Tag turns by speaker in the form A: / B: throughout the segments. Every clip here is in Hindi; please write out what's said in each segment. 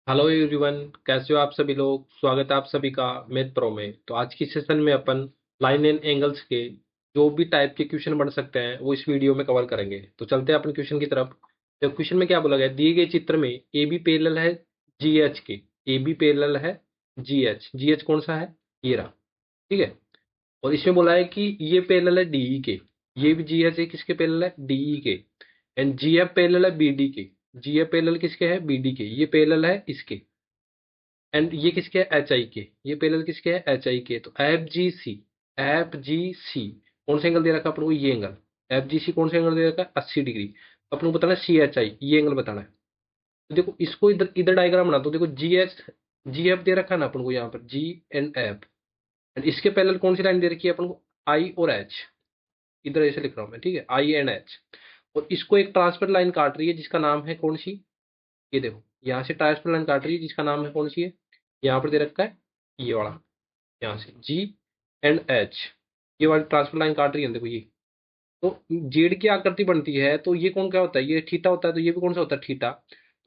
A: Hello everyone. कैसे हो आप सभी लोग। स्वागत है आप सभी का मैथ प्रो में। तो आज की सेशन में अपन लाइन एंड एंगल्स के जो भी टाइप के क्वेश्चन बन सकते हैं वो इस वीडियो में कवर करेंगे। तो चलते हैं अपन क्वेश्चन की तरफ। तो क्वेश्चन में क्या बोला गया, दिए गए चित्र में ए बी पैरेलल है जी एच के। ए बी पैरेलल है जी एच कौन सा है, ये रहा। ठीक है। और इसमें बोला है कि ये पैरेलल है डीई के। ये भी जी एच है किसके पैरेलल है, डीई के। एंड जी एफ पैरेलल है बीडी के। जी एफ पैरेलल किसके है, बीडी के। ये पैरेलल है इसके। एंड ये किसके है, एच आई के। ये पैरेलल किसके है, एच आई के। तो एफ जी सी कौन सा एंगल दे रखा है अपन को, ये एंगल। एफ जी सी कौन सा एंगल दे रखा है, 80 डिग्री। अपन को बताना है सी एच आई, ये एंगल बताना है। तो देखो इसको इधर इधर डायग्राम बना दो। देखो जी एफ दे रखा है ना अपन को यहाँ पर, जी एंड एफ। एंड इसके पैरेलल कौन सी लाइन दे रखी है अपन को, आई और एच। इधर ऐसे लिख रहा हूँ मैं, ठीक है, आई एंड एच। और इसको एक ट्रांसफर लाइन काट रही है जिसका नाम है कौन सी, ये देखो यहाँ से ट्रांसफर लाइन काट रही है जिसका नाम है कौन सी है, यहाँ पर दे रखा है ये वाला। यहाँ से जी एंड एच, ये वाली ट्रांसफर लाइन काट रही है देखो ये। तो जेड की आकृति बनती है तो ये कौन क्या होता है, ये थीटा होता है। तो ये भी कौन सा होता है, थीटा।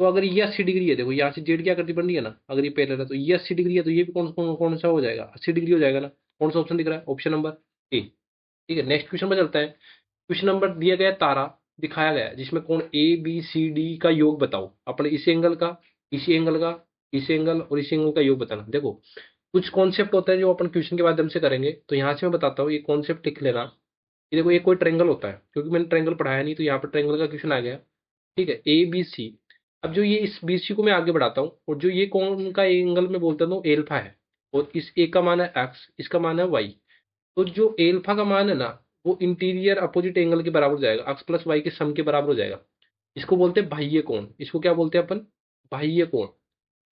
A: तो अगर ये 80 डिग्री है, देखो यहाँ से जेड की आकृति बन रही है ना, अगर ये पैरेलल है तो ये 80 डिग्री है, तो ये भी कौन कौन कौन सा हो जाएगा, 80 डिग्री हो जाएगा ना। कौन सा ऑप्शन दिख रहा है, ऑप्शन नंबर ए। ठीक है, नेक्स्ट क्वेश्चन में चलता है। क्वेश्चन नंबर दिया गया है, तारा दिखाया गया है जिसमें कोण ए बी सी डी का योग बताओ। अपने इस एंगल का, इसी एंगल का, इस एंगल और इस एंगल का योग बताना। देखो कुछ कॉन्सेप्ट होता है जो अपन क्वेश्चन के माध्यम से करेंगे। तो यहाँ से मैं बताता हूँ, ये कॉन्सेप्ट लिख लेना। ये देखो ये कोई ट्रेंगल होता है, क्योंकि मैंने ट्रेंगल पढ़ाया नहीं तो यहाँ पर ट्रेंगल का क्वेश्चन आ गया। ठीक है, ए बी सी। अब जो ये इस बी सी को मैं आगे बढ़ाता हूँ, और जो ये कोण का एंगल मैं बोलता हूँ एल्फा है। और इस ए का मान है एक्स, इसका मान है वाई। तो जो एल्फा का मान है ना, वो इंटीरियर अपोजिट एंगल के बराबर हो जाएगा, एक्स प्लस वाई के सम के बराबर हो जाएगा। इसको बोलते हैं बाह्य कोण। इसको क्या बोलते हैं अपन, बाह्य कोण।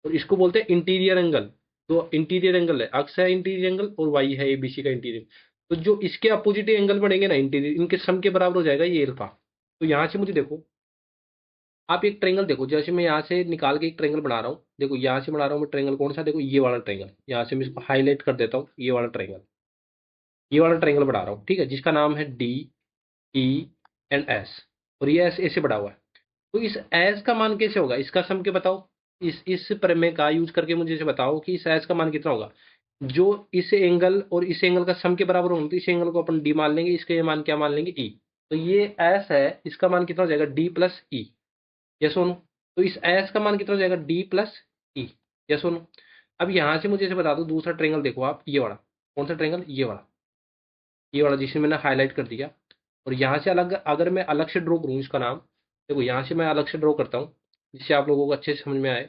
A: और इसको बोलते हैं इंटीरियर एंगल। तो इंटीरियर एंगल है, अक्स है इंटीरियर एंगल, और वाई है एबीसी का इंटीरियर। तो जो इसके अपोजिट एंगल बनेंगे ना इंटीरियर, इनके सम के बराबर हो जाएगा ये एल्फा। तो यहाँ से मुझे देखो, आप एक ट्रेंगल देखो, जैसे मैं यहाँ से निकाल के एक ट्रेंगल बना रहा हूँ। देखो यहाँ से बना रहा हूँ मैं ट्रेंगल कौन सा, देखो ये वाला ट्रेंगल। यहाँ से मैं इसको हाईलाइट कर देता हूँ, ये वाला ट्रेंगल। ये वाला ट्रेंगल बना रहा हूँ, ठीक है, जिसका नाम है डी ई एंड एस। और ये ऐसे ऐसे बड़ा हुआ है। तो इस एस का मान कैसे होगा, इसका सम के बताओ। इस प्रमेय का यूज करके मुझे इसे बताओ कि इस एस का मान कितना होगा। जो इस एंगल और इस एंगल का सम के बराबर होगा, तो इस एंगल को अपन डी मान लेंगे, इसका ये मान क्या मान लेंगे, ई। तो ये एस है, इसका मान कितना हो जाएगा, डी प्लस ई। ये सुनो। तो इस एस का मान कितना हो जाएगा, डी प्लस ई। ये सुनो। अब यहां से मुझे इसे बता दो, दूसरा ट्रेंगल देखो आप, ये वाला। कौन सा ट्रेंगल, ये वाला। ये वाला जिसे मैंने हाईलाइट कर दिया। और यहाँ से अलग, अगर मैं अलग से ड्रॉ करूँ इसका नाम, देखो यहाँ से मैं अलग से ड्रॉ करता हूँ जिससे आप लोगों को अच्छे से समझ में आए।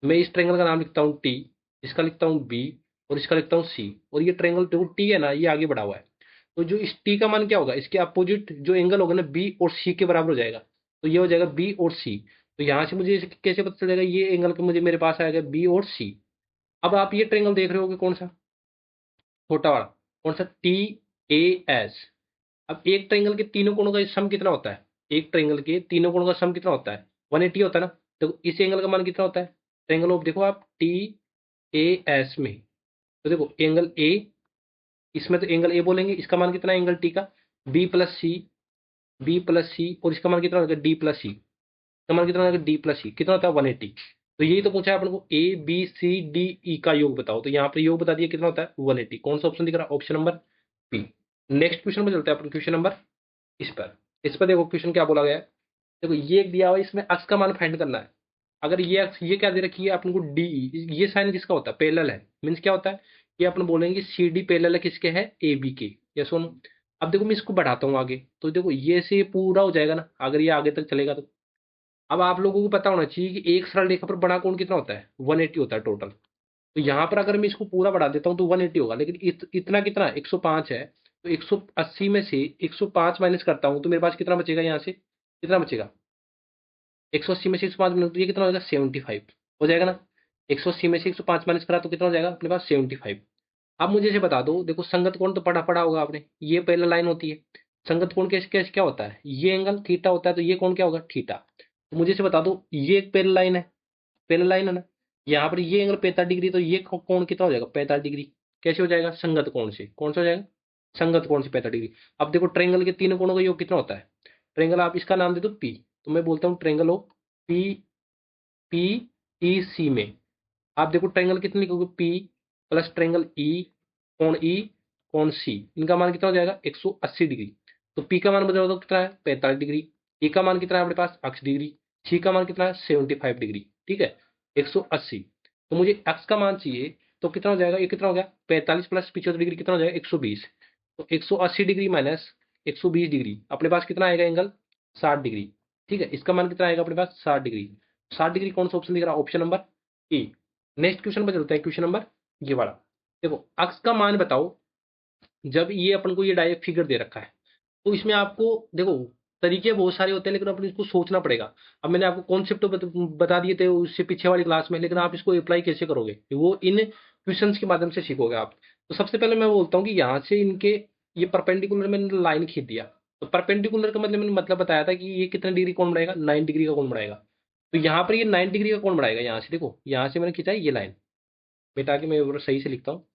A: मैं इस ट्रेंगल का नाम लिखता हूँ टी, इसका लिखता हूँ बी, और इसका लिखता हूँ सी। और ये ट्रेंगल देखो टी है ना, ये आगे बढ़ा हुआ है। तो जो इस टी का मान क्या होगा, इसके अपोजिट जो एंगल होगा ना, बी और सी के बराबर हो जाएगा। तो ये हो जाएगा बी और सी। तो यहाँ से मुझे कैसे पता चलेगा, ये एंगल का मुझे मेरे पास आएगा बी और सी। अब आप ये ट्रेंगल देख रहे हो कि कौन सा, छोटा वाला, कौन सा, टी ए एस। अब एक ट्रायंगल के तीनों कोणों का सम कितना होता है, एक ट्रायंगल के तीनों कोणों का सम कितना होता है, 180 होता है ना। तो इस एंगल का मान कितना होता है, ट्रायंगल ऑफ, देखो आप टी ए एस में। तो देखो एंगल ए, इसमें तो एंगल ए बोलेंगे, इसका मान कितना है एंगल टी का, बी प्लस सी। बी प्लस सी, और इसका मान कितना होगा, डी प्लस सी। इसका मान कितना होगा, डी प्लस सी, कितना होता है, 180। तो यही तो पूछा है अपन को, A B C D E का योग बताओ। तो यहाँ पर योग बता दिया कितना होता है, 180। कौन सा ऑप्शन दिख रहा है, option number B. Next question में चलते हैं अपन, क्वेश्चन नंबर इस पर देखो क्वेश्चन क्या बोला गया है। देखो ये एक दिया हुआ है, इसमें अक्स का मान फाइंड करना है। अगर ये अक्स, ये क्या दे रखी है अपन को, डी। ये साइन किसका होता है, पैरेलल है। मीन्स क्या होता है, ये अपन बोलेंगे सी डी पैरेलल है किसके है, ए बी के। या सुनो। अब देखो मैं इसको बढ़ाता हूँ आगे, तो देखो ये से ये पूरा हो जाएगा ना, अगर ये आगे तक चलेगा तो। अब आप लोगों को पता होना चाहिए कि एक सरल रेखा पर बड़ा कोण कितना होता है, 180 होता है टोटल। तो यहाँ पर अगर मैं इसको पूरा बढ़ा देता हूँ तो 180 होगा, लेकिन इतना कितना 105 है। तो 180 में से 105 माइनस करता हूँ तो मेरे पास कितना बचेगा, यहाँ से कितना बचेगा, 180 में से 105 माइनस, तो ये कितना हो जाएगा, 75 हो जाएगा ना। 180 में से 105 माइनस करा तो कितना हो जाएगा अपने पास, 75। अब मुझे इसे बता दो, देखो संगत कोण तो पढ़ा पढ़ा होगा आपने, ये पहला लाइन होती है। संगत कोण कैसे कैसे क्या होता है, ये एंगल थीटा होता है, तो ये कोण क्या होगा, थीटा। तो मुझे इसे बता दो, ये एक पैरेलल लाइन है, पैरेलल लाइन है ना। यहाँ पर ये एंगल 45 डिग्री, तो ये कोण कितना हो जाएगा, 45 डिग्री। कैसे हो जाएगा, संगत कोण से। कौन सा हो जाएगा, संगत कोण से 45 डिग्री। अब देखो ट्रेंगल के तीनों कोणों का योग कितना होता है, ट्रेंगल आप इसका नाम दे दो पी। तो मैं बोलता हूँ triangle of P, P E C में आप देखो ट्रायंगल कितने लिखोगे, पी प्लस ट्रायंगल ई कोण सी, इनका मान कितना हो जाएगा 180 डिग्री। तो पी का मान बता दो कितना है 45 डिग्री, ई का मान कितना है अपने पास 80 डिग्री, सी का मान कितना है 75 डिग्री। ठीक है 180। तो मुझे एक्स का मान चाहिए, तो कितना हो जाएगा, ये कितना हो गया 45 प्लस 75 डिग्री कितना हो जाएगा 120। तो 180 डिग्री माइनस 120 डिग्री अपने पास कितना आएगा एंगल 60 डिग्री। ठीक है इसका मान कितना आएगा अपने पास 60 डिग्री। 60 डिग्री कौन सा ऑप्शन दिख रहा है, option number A. Next question पर चलते हैं, क्वेश्चन नंबर ये वाला। देखो अक्स का मान बताओ जब ये अपन को ये डायरेक्ट फिगर दे रखा है, तो इसमें आपको देखो तरीके बहुत सारे होते हैं, लेकिन अपन इसको सोचना पड़ेगा। अब मैंने आपको कॉन्सेप्ट बता दिए थे उससे पीछे वाली क्लास में, लेकिन आप इसको अप्लाई कैसे करोगे वो इन क्वेश्चंस के माध्यम से सीखोगे आप। तो सबसे पहले मैं बोलता हूँ कि यहाँ से इनके ये परपेंडिकुलर मैंने लाइन खींच दिया। तो परपेंडिकुलर का मतलब मैंने मतलब बताया था कि ये कितने डिग्री कोण बढ़ाएगा, 9 डिग्री का कोण बढ़ाएगा। तो यहाँ पर ये 9 डिग्री का कोण बढ़ाएगा। यहाँ से देखो, यहाँ से मैंने खींचा है ये लाइन, बेटा कि मैं एक बार सही से लिखता हूँ।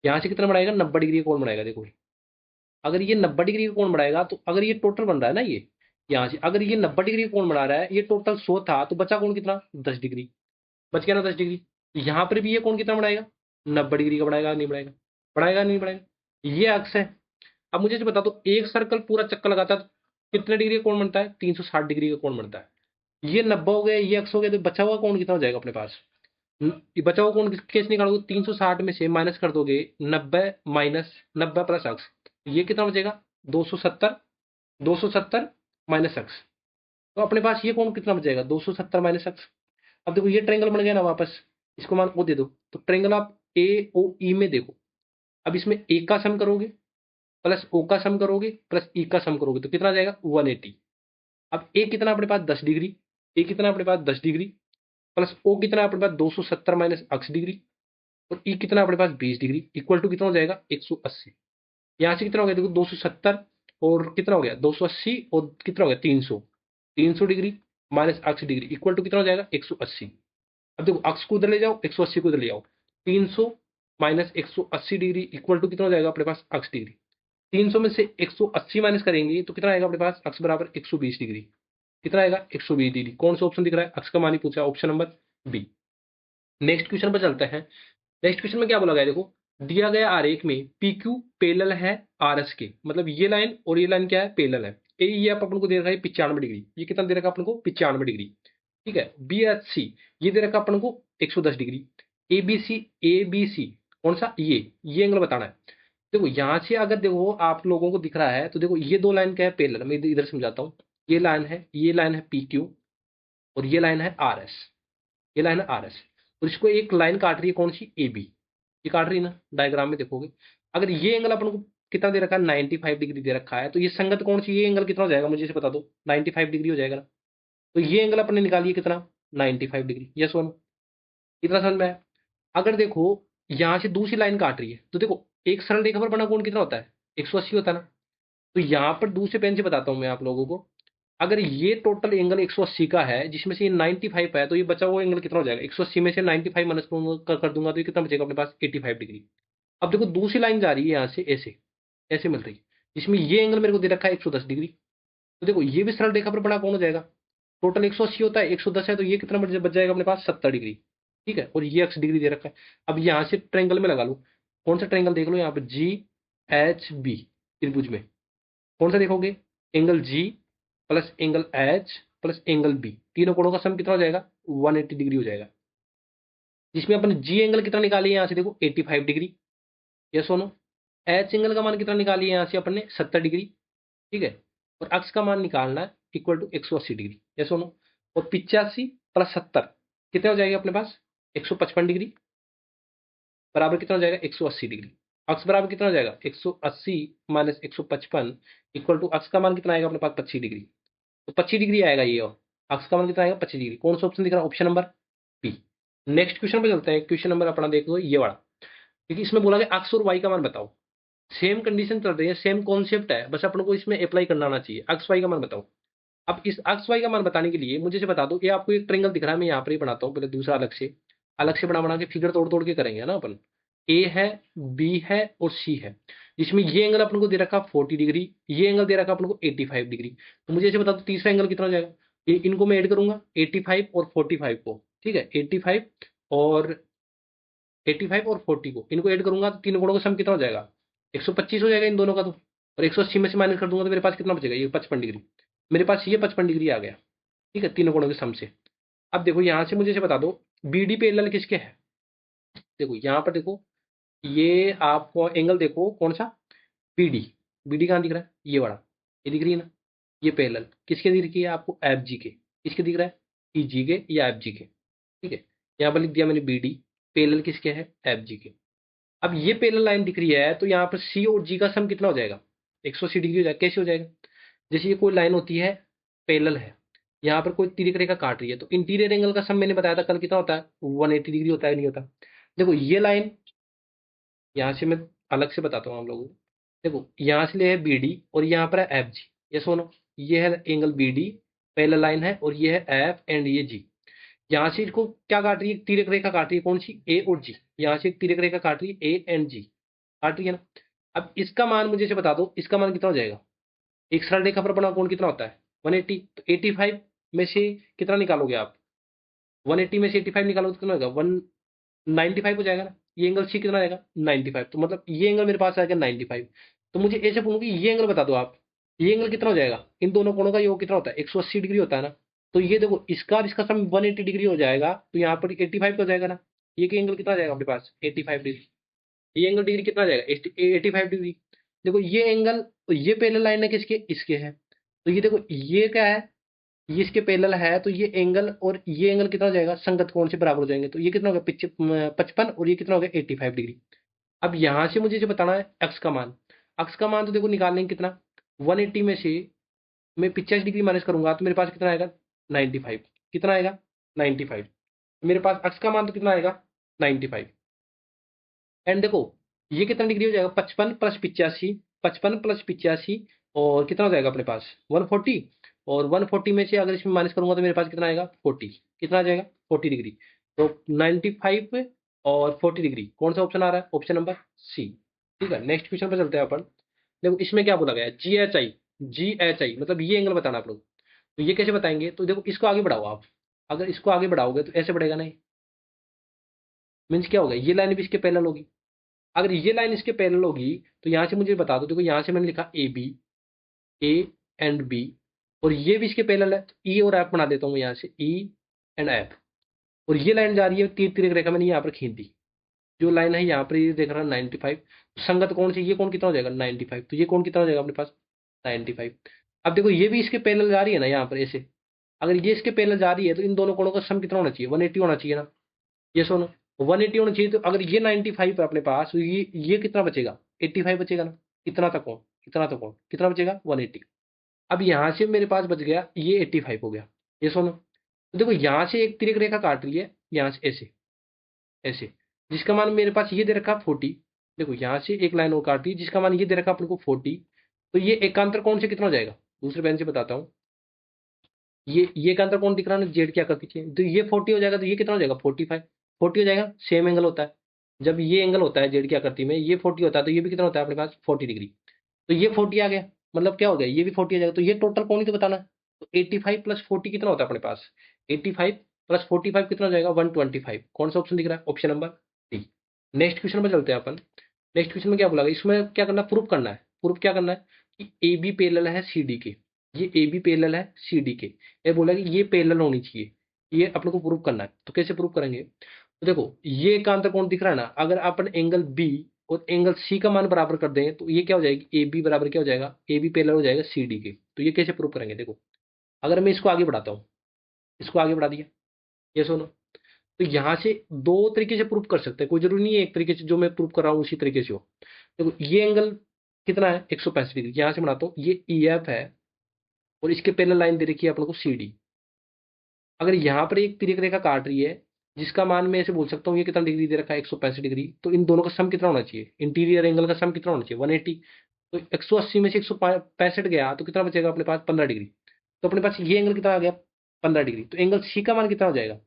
A: यहाँ से कितना बढ़ाएगा 90 डिग्री का कोण बढ़ाएगा। देखो अगर ये 90 डिग्री का कोण बढ़ाएगा, तो अगर ये टोटल बन रहा है ना, ये यहाँ से अगर ये 90 डिग्री का कोण बना रहा है, ये टोटल 100 था, तो बचा कोण कितना 10 डिग्री, बच गया ना 10 डिग्री। तो यहाँ पर भी ये कोण कितना बढ़ाएगा 90 डिग्री का बढ़ाएगा, नहीं बढ़ाएगा, बढ़ाएगा नहीं बढ़ाएगा। ये अक्स है। अब मुझे जो बता दो एक सर्कल पूरा चक्कर लगाता है तो कितने डिग्री का कोण बनता है, 360 डिग्री का कोण बनता है। ये 90 हो गया, ये अक्स हो गया, तो बचा हुआ कोण कितना हो जाएगा अपने पास। ये बचा हुआ कोण कैसे निकालोगे, 360 में से माइनस कर दोगे 90 माइनस 90 प्लस अक्स, ये कितना बचेगा 270, 270 माइनस एक्स। तो अपने पास ये कोण कितना बचेगा 270 माइनस एक्स। अब देखो ये ट्रायंगल बन गया ना वापस, इसको मान ओ दे दो। तो ट्रायंगल आप ए ओ ई में देखो, अब इसमें ए का सम करोगे प्लस ओ का सम करोगे प्लस ई का सम करोगे तो कितना आ जाएगा 180। अब ए कितना अपने पास 10 डिग्री, ए कितना अपने पास 10 डिग्री प्लस ओ कितना अपने पास 270 माइनस एक्स डिग्री, और ई कितना अपने पास 20 डिग्री इक्वल टू कितना हो जाएगा 180। यहाँ से कितना हो गया देखो 270 और कितना हो गया 280 और कितना हो गया 300, 300 degree minus 80 degree equal to कितना हो जाएगा 180। अब देखो अक्स को उधर ले जाओ, 180 को उधर ले जाओ, 300 माइनस 180 डिग्री इक्वल टू कितना हो जाएगा अपने पास 80 डिग्री। 300 में से 180 माइनस करेंगे तो कितना आएगा अपने पास अक्स बराबर 120 डिग्री। कितना आएगा 120 डिग्री। कौन सा ऑप्शन दिख रहा है, अक्स का मान ही पूछा, option number B. Next question पर चलते हैं। नेक्स्ट क्वेश्चन में क्या बोला गया देखो, दिया गया आरेख में पी क्यू पैरेलल है आर एस के, मतलब ये लाइन और ये लाइन क्या है पैरेलल है। ये आप अपन को दे रखा है 95 डिग्री, ये कितना दे रखा है अपन को 95 डिग्री। ठीक है बी एच सी ये दे रखा है अपन को 110 डिग्री। ए बी सी कौन सा ये एंगल बताना है। देखो यहाँ से अगर देखो आप लोगों को दिख रहा है, तो देखो ये दो लाइन क्या है पैरेलल, मैं इधर समझाता हूँ। ये लाइन है पी क्यू और ये लाइन है आर एस, ये लाइन है आर एस। और इसको एक लाइन काट रही है कौन सी ए बी, ये काट रही है ना, डायग्राम में देखोगे। अगर ये एंगल अपन को कितना दे रखा है 95 डिग्री दे रखा है, तो ये संगत कौन सी, ये एंगल कितना हो जाएगा मुझे इसे बता दो, 95 डिग्री हो जाएगा ना। तो ये एंगल अपने निकालिए कितना 95 डिग्री, यस वन, इतना समझ में आया। अगर देखो यहाँ से दूसरी लाइन काट रही है, तो देखो एक सरल रेखा पर बना कोण कितना होता है 180 होता है ना। तो यहाँ पर दूसरे पेन से बताता हूँ मैं आप लोगों को, अगर ये टोटल एंगल 180 का है जिसमें से ये 95 है, तो ये बचा हुआ एंगल कितना हो जाएगा 180 में से 95 माइनस कर दूंगा तो ये कितना बचेगा अपने पास 85 डिग्री। अब देखो दूसरी लाइन जा रही है यहाँ से ऐसे, ऐसे मिल रही है, जिसमें ये एंगल मेरे को दे रखा है 110 डिग्री। तो देखो ये भी सरल रेखा पर बना कौन हो जाएगा, टोटल 180 होता है 110 है, तो ये कितना बच जाएगा अपने पास 70 डिग्री। ठीक है और ये एक्स डिग्री दे रखा है। अब यहाँ से ट्रायंगल में लगा लो, कौन सा ट्रायंगल देख लो यहाँ पे जी एच बी त्रिभुज में, कौन सा देखोगे angle G plus angle H plus angle B, तीनों कोणों का सम कितना हो जाएगा 180 डिग्री हो जाएगा। जिसमें अपन जी एंगल कितना निकालिए यहाँ से देखो 85 degree, yes no. H angle का मान कितना निकालिए यहाँ से अपन ने 70 डिग्री। ठीक है और अक्स का मान निकालना है equal to 180 degree, yes no. और 85 प्लस 70 कितने हो जाएगा अपने पास 155 डिग्री, बराबर कितना हो जाएगा 180 डिग्री। अक्स बराबर कितना हो जाएगा 180 माइनस 155 इक्वल टू अक्स का मान कितना आएगा अपने पास 25 डिग्री। तो 25 डिग्री आएगा ये, और अक्स का मान कितना आएगा 25 डिग्री। कौन सा ऑप्शन दिख रहा है, option number B. Next question पे चलते हैं। क्वेश्चन नंबर अपना देखो ये वाला, क्योंकि इसमें बोला गया अक्स और वाई का मान बताओ। सेम कंडीशन चल रही है, सेम कॉन्सेप्ट है, बस अपन को इसमें अप्लाई करना आना चाहिए। अक्स वाई का मान बताओ। अब इस अक्स वाई का मान बताने के लिए मुझे से बता दो, ये आपको एक ट्रेंगल दिख रहा है, मैं यहाँ पर ही बनाता हूँ पहले, दूसरा अलग से बना बना के फिगर तोड़ तोड़ के करेंगे ना अपन। ए है, बी है और सी है, जिसमें ये एंगल अपन को दे रखा 40 डिग्री, ये एंगल दे रखा अपन को 85 डिग्री। तो मुझे ऐसे बता दो तीसरा एंगल कितना हो जाएगा। इनको मैं ऐड करूंगा 85 और 45 को, ठीक है, 85 और 85 और 40 को इनको ऐड करूंगा तो तीनों कोणों का सम कितना हो जाएगा, 125 हो जाएगा इन दोनों का। तो और 180 में से माइनस कर दूंगा तो मेरे पास कितना बचेगा, ये 55 डिग्री। मेरे पास ये 55 डिग्री आ गया, ठीक है, तीनों कोणों के सम से। अब देखो यहाँ से मुझे इसे बता दो बी डी पैरेलल किसके है। देखो यहाँ पर देखो, ये आपको एंगल देखो कौन सा, बी डी। बी डी कहाँ दिख रहा है, ये वाला, ये दिख रही है ना। ये पैरेलल किसके दिख रही है आपको, एफ जी के। किसके दिख रहा है, ई जी के या एफ जी के, ठीक है। यहाँ पर लिख दिया मैंने बी डी, पैरेलल किसके है, एफ जी के। अब ये पैरेलल लाइन दिख रही है तो यहाँ पर सी और जी का सम कितना हो जाएगा, 180 डिग्री हो जाएगा। कैसे हो जाएगा, जैसे ये कोई लाइन होती है, पैरेलल है, यहाँ पर कोई तिरक रेखा काट रही है, तो इंटीरियर एंगल का सम मैंने बताया था कल कितना होता है, 180 डिग्री होता है, नहीं होता। देखो ये लाइन, यहाँ से मैं अलग से बताता हूँ आप लोगों को। देखो यहाँ से ले है बी डी और यहाँ पर है एफ जी, ये सुनो, ये है angle B D, parallel line है, और ये है एफ एंड ये जी। यहाँ से इसको क्या काट रही है, तिरक रेखा काट रही है, कौन सी, ए और जी। यहाँ से एक तिरक रेखा काट रही है, ए एंड जी काट रही है ना। अब इसका मान मुझे से बता दो, इसका मान कितना हो जाएगा। एक सरल रेखा पर बना कोण कितना होता है, 180। तो 85 में से कितना निकालोगे आप, 180 में से 85 निकालोगे तो कितना होगा, 195 हो जाएगा ना। ये एंगल सी कितना आएगा, 95। तो मतलब ये एंगल मेरे पास आएगा 95। तो मुझे ऐसे पूछूंगी ये एंगल बता दो आप, ये एंगल कितना हो जाएगा, इन दोनों कोणों का योग कितना होता है, 180 डिग्री होता है ना। तो ये देखो इसका और इसका सम 180 डिग्री हो जाएगा, तो यहाँ पर 85 हो जाएगा ना। ये एंगल कितना आ जाएगा अपने पास, 85 डिग्री। ये एंगल डिग्री कितना आ जाएगा, 85 डिग्री। देखो ये एंगल, ये पैरेलल लाइन है किसके, इसके है। तो ये देखो ये क्या है, ये इसके पैरेलल है, तो ये एंगल और ये एंगल कितना हो जाएगा, संगत कोण से बराबर हो जाएंगे। तो ये कितना हो गया, 55, और ये कितना हो गया, 85 डिग्री। अब यहां से मुझे जो बताना है एक्स का मान। एक्स का मान तो देखो निकाल लेंगे कितना, 180 में से मैं 50 डिग्री माइनस करूंगा तो मेरे पास कितना आएगा, 95। कितना आएगा, 95। मेरे पास एक्स का मान तो कितना आएगा, 95। एंड देखो ये कितना डिग्री हो जाएगा, 55 प्लस 85, 55 प्लस 85, और कितना हो जाएगा अपने पास, 140। और 140 में से अगर इसमें माइनस करूंगा तो मेरे पास कितना आएगा, 40। कितना आ जाएगा, 40 डिग्री। तो 95 और 40 डिग्री, कौन सा ऑप्शन आ रहा है, ऑप्शन नंबर सी। ठीक है, नेक्स्ट क्वेश्चन पर चलते हैं अपन। देखो इसमें क्या बोला गया है, जी H I. Ji H I मतलब ये एंगल बताना आप लोग। तो ये कैसे बताएंगे, तो देखो इसको आगे बढ़ाओ आप। अगर इसको आगे बढ़ाओगे तो ऐसे बढ़ेगा नहीं, मीन्स क्या होगा, ये लाइन भी इसके पैरेलल होगी। अगर ये लाइन इसके पैरेलल होगी तो यहाँ से मुझे बता दो, देखो यहाँ से मैंने लिखा A B, A and B, और ये भी इसके पैरेलल है, तो ई और एफ बना देता हूँ यहाँ से, ई एंड एफ। और ये लाइन जा रही है तीर तिरक रेखा मैंने यहाँ पर खींच दी। जो लाइन है यहाँ पर ये देख रहा है 95, संगत कौन से, ये कौन कितना हो जाएगा 95, तो ये कौन कितना हो जाएगा अपने पास 95। अब देखो ये भी इसके पैरेलल जा रही है ना यहाँ पर ऐसे। अगर ये इसके पैरेलल जा रही है तो इन दोनों कोणों का सम कितना होना चाहिए, 180 होना चाहिए ना। ये सुनो 180 होना चाहिए, तो अगर ये 95 है अपने पास तो ये कितना बचेगा, 85 बचेगा ना। इतना तक कौन, इतना तक कौन, कितना बचेगा 180। अब यहाँ से मेरे पास बच गया ये 85 हो गया। ये सुनो, तो देखो यहाँ से एक तिरक रेखा काट रही है, यहाँ से ऐसे ऐसे, जिसका मान मेरे पास ये दे रखा 40। देखो यहाँ से एक लाइन और काट रही है जिसका मान ये दे रखा अपन को 40। तो ये एकांतर कोण से कितना हो जाएगा, दूसरे पेन से बताता हूँ। ये एकांतर कोण दिख रहा है ना, जेड क्या कर पीछे, तो ये 40 हो जाएगा, तो ये कितना हो जाएगा 45। 40 हो जाएगा, सेम एंगल होता है। जब ये एंगल होता है जेड की आकृति में, ये 40 होता है, तो ये भी कितना होता है अपने पास 40 डिग्री। तो ये 40 आ गया, मतलब क्या हो गया, ये भी 40 आ जाएगा। तो ये टोटल कौन ही तो बताना है। तो 85 प्लस 40 कितना होता है अपने पास, 85 प्लस 45 कितना हो जाएगा 125। कौन सा ऑप्शन दिख रहा है, option number D. Next question में चलते हैं अपन। नेक्स्ट क्वेश्चन में क्या बोला गया, इसमें क्या करना है, प्रूफ करना है। प्रूफ क्या करना है कि ए बी पैरेलल है सी डी के। ये ए बी पैरेलल है सी डी के, ये बोला कि ये पैरेलल होनी चाहिए। ये अपने को प्रूफ करना है, तो कैसे प्रूफ करेंगे। तो देखो ये एकांतर कोण दिख रहा है ना, अगर अपन एंगल बी और एंगल सी का मान बराबर कर दें तो ये क्या हो जाएगी, ए बी बराबर क्या हो जाएगा, ए बी पैरेलल हो जाएगा सी डी के। तो ये कैसे प्रूफ करेंगे, देखो अगर मैं इसको आगे बढ़ाता हूँ, इसको आगे बढ़ा दिया, ये सुनो। तो यहाँ से दो तरीके से प्रूफ कर सकते हैं, कोई जरूरी नहीं है एक तरीके से जो मैं प्रूफ कर रहा हूँ उसी तरीके से हो। देखो ये एंगल कितना है 165 डिग्री, यहाँ से बनाता हूँ, ये ई एफ है और इसके पैरेलल लाइन दे रखी है अपन को सी डी। अगर यहाँ पर एक तिरक रेखा काट रही है जिसका मान मैं ऐसे बोल सकता हूँ, ये कितना डिग्री दे रखा है 165 डिग्री, तो इन दोनों का सम कितना होना चाहिए, इंटीरियर एंगल का सम कितना होना चाहिए 180। तो 180 में से 165 गया तो कितना बचेगा अपने पास 15 डिग्री। तो अपने पास ये एंगल कितना आ गया 15 डिग्री। तो एंगल सी का मान कितना हो जाएगा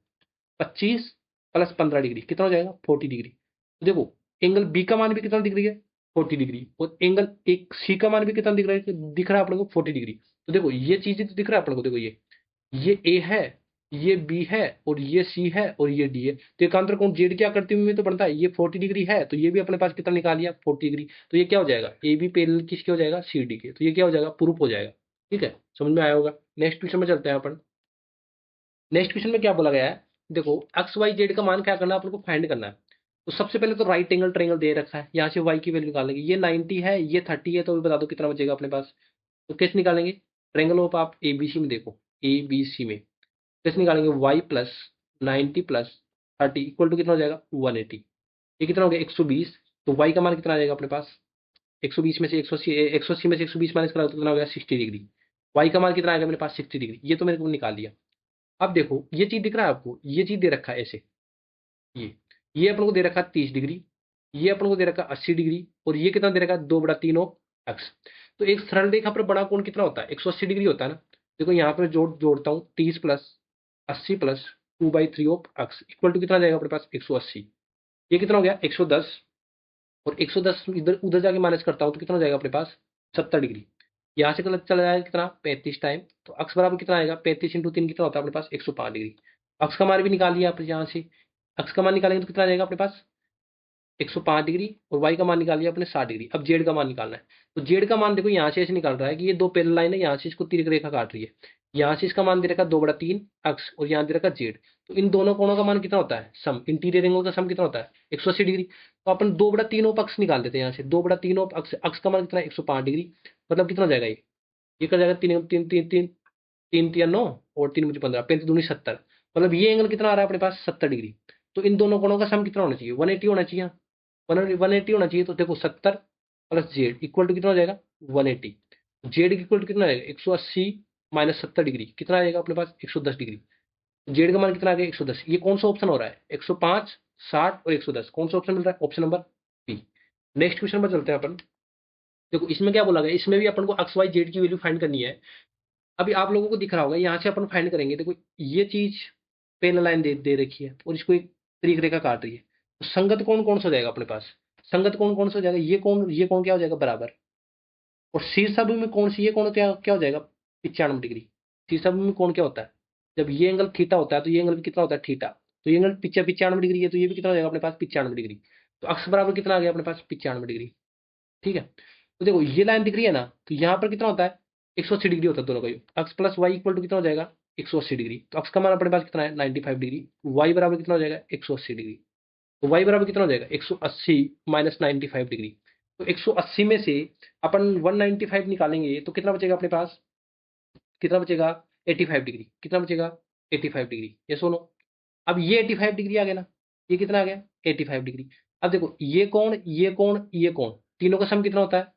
A: 25 प्लस 15 डिग्री, कितना हो जाएगा 40 डिग्री। तो देखो एंगल बी का मान भी कितना दिख रही है 40 डिग्री, और एंगल एक सी का मान भी कितना दिख रहा है, दिख रहा है अपने को 40 डिग्री। तो देखो ये चीजें तो दिख रहा है अपने को, देखो ये ए है, ये बी है, और ये सी है, और ये डी है। तो एकांतर कोण जेड क्या करते हुए तो बनता है, ये 40 डिग्री है, तो ये भी अपने पास कितना निकाल लिया 40 डिग्री। तो ये क्या हो जाएगा, ए बी पैरेलल किसके हो जाएगा, सी डी के। तो ये क्या हो जाएगा, प्रूफ हो जाएगा। ठीक है, समझ में आया होगा। नेक्स्ट क्वेश्चन में चलते हैं अपन। नेक्स्ट क्वेश्चन में क्या बोला गया है, देखो एक्स वाई जेड का मान क्या करना है, अपन को फाइंड करना है। तो सबसे पहले तो राइट एंगल ट्रायंगल दे रखा है, यहाँ से वाई की वैल्यू निकालेंगे। ये 90 है, ये 30 है, तो अभी बता दो कितना बचेगा अपने पास। तो कैसे निकालेंगे, ट्रायंगल ऑफ आप एबीसी में देखो, एबीसी में कैसे निकालेंगे, y plus 90 plus 30 equal to कितना हो जाएगा 180। ये कितना हो गया 120। तो वाई का मान कितना आ जाएगा अपने पास, 120 में से 180, 180 में से 120 माइनस करा तो कितना हो गया 60 डिग्री। वाई का मान कितना आएगा मेरे पास 60 डिग्री, ये तो मेरे को निकाल लिया। अब देखो ये चीज दिख रहा है आपको, ये चीज दे रखा है ऐसे, ये अपन को दे रखा है 30 डिग्री, ये अपन को दे रखा है 80 डिग्री, और ये कितना दे रखा है 2/3 ऑफ एक्स। तो एक सरल रेखा पर बड़ा कोण कितना होता है, 180 डिग्री होता है ना। देखो यहाँ पर जोड़ता हूँ 30 plus 80 plus 2/3 of x equal to कितना जाएगा अपने पास 180। ये कितना हो गया 110, और 110 इधर उधर जाके माइनस करता हूँ तो कितना हो जाएगा अपने पास 70 डिग्री। यहाँ से गलत चला जाएगा कितना 35 टाइम, तो अक्स बराबर कितना आएगा 35 इंटू 3 कितना होता है अपने पास 105 डिग्री। अक्स का मान भी निकाल लिया आप यहाँ से, अक्स का मान निकालेंगे तो कितना आ जाएगा अपने पास 105 डिग्री, और वाई का मान निकाल लिया अपने 60 डिग्री। अब जेड का मान निकालना है। तो जेड का मान देखो यहाँ से ऐसे निकाल रहा है कि ये दो पैरेलल लाइन है, यहाँ से इसको तिरक रेखा काट रही है। यहाँ से इसका मान दे रखा 2/3 अक्स, और यहाँ दे रखा जेड। तो इन दोनों कोणों का मान कितना होता है, सम इंटीरियर एंगल का सम कितना होता है 180 डिग्री। तो अपन 2/3 ऑफ अक्स निकाल देते हैं यहाँ से, 2/3 ऑफ अक्स, अक्स का मान कितना है 105 डिग्री। मतलब कितना हो जाएगा ये कर जाएगा 3 3 3 3 3 9 और 3 मुझे 15, 35 दूनी 70। मतलब ये एंगल कितना आ रहा है अपने पास 70 डिग्री। तो इन दोनों कोणों का सम कितना होना चाहिए 180 होना चाहिए, 180 होना चाहिए। तो देखो 70 प्लस जेड इक्वल टू कितना हो जाएगा 180। जेड इक्वल टू कितना आएगा 180 माइनस 70 डिग्री कितना आएगा अपने पास 110 डिग्री। जेड का मान कितना आ गया 110। ये कौन सा ऑप्शन हो रहा है 105, 60 और 110, कौन सा ऑप्शन मिल रहा है, option number B. Next question पर चलते हैं अपन। देखो इसमें क्या बोला गया, इसमें भी अपन को एक्स वाई जेड की वैल्यू फाइंड करनी है। अभी आप लोगों को दिख रहा होगा यहाँ से अपन फाइंड करेंगे। देखो ये चीज पेन लाइन दे रखी है और इसको एक तरीक रेखा काट रही है। तो संगत कोण कौन सा हो जाएगा अपने पास, संगत कोण कौन सा हो जाएगा, ये कोण क्या हो जाएगा बराबर। और शीर्षाभिमुखी कोण से ये कोण क्या क्या हो जाएगा 95 डिग्री। शीर्षाभिमुखी कोण क्या होता है, जब ये एंगल थीटा होता है तो ये एंगल भी कितना होता है थीटा। तो ये एंगल 95 डिग्री है, तो ये भी कितना हो जाएगा अपने पास 95 डिग्री। तो अक्स बराबर कितना आ गया अपने पास 95 डिग्री। ठीक है, तो देखो ये लाइन दिख रही है ना, तो यहाँ पर कितना होता है 180 डिग्री होता है दोनों का योग। अक्स प्लस वाई इक्वल टू कितना हो जाएगा 180 डिग्री। तो अक्स का मान अपने पास कितना है 95 डिग्री, वाई बराबर कितना हो जाएगा 180 डिग्री। तो वाई बराबर कितना हो जाएगा 180 माइनस 95 डिग्री। तो 180 में से अपन 195 निकालेंगे तो कितना बचेगा अपने पास, कितना बचेगा 85 डिग्री। कितना बचेगा 85 डिग्री, ये सुनो। अब ये 85 डिग्री आ गया ना, ये कितना आ गया 85 डिग्री। अब देखो ये कौन ये कौन ये कौन, तीनों का सम कितना होता है,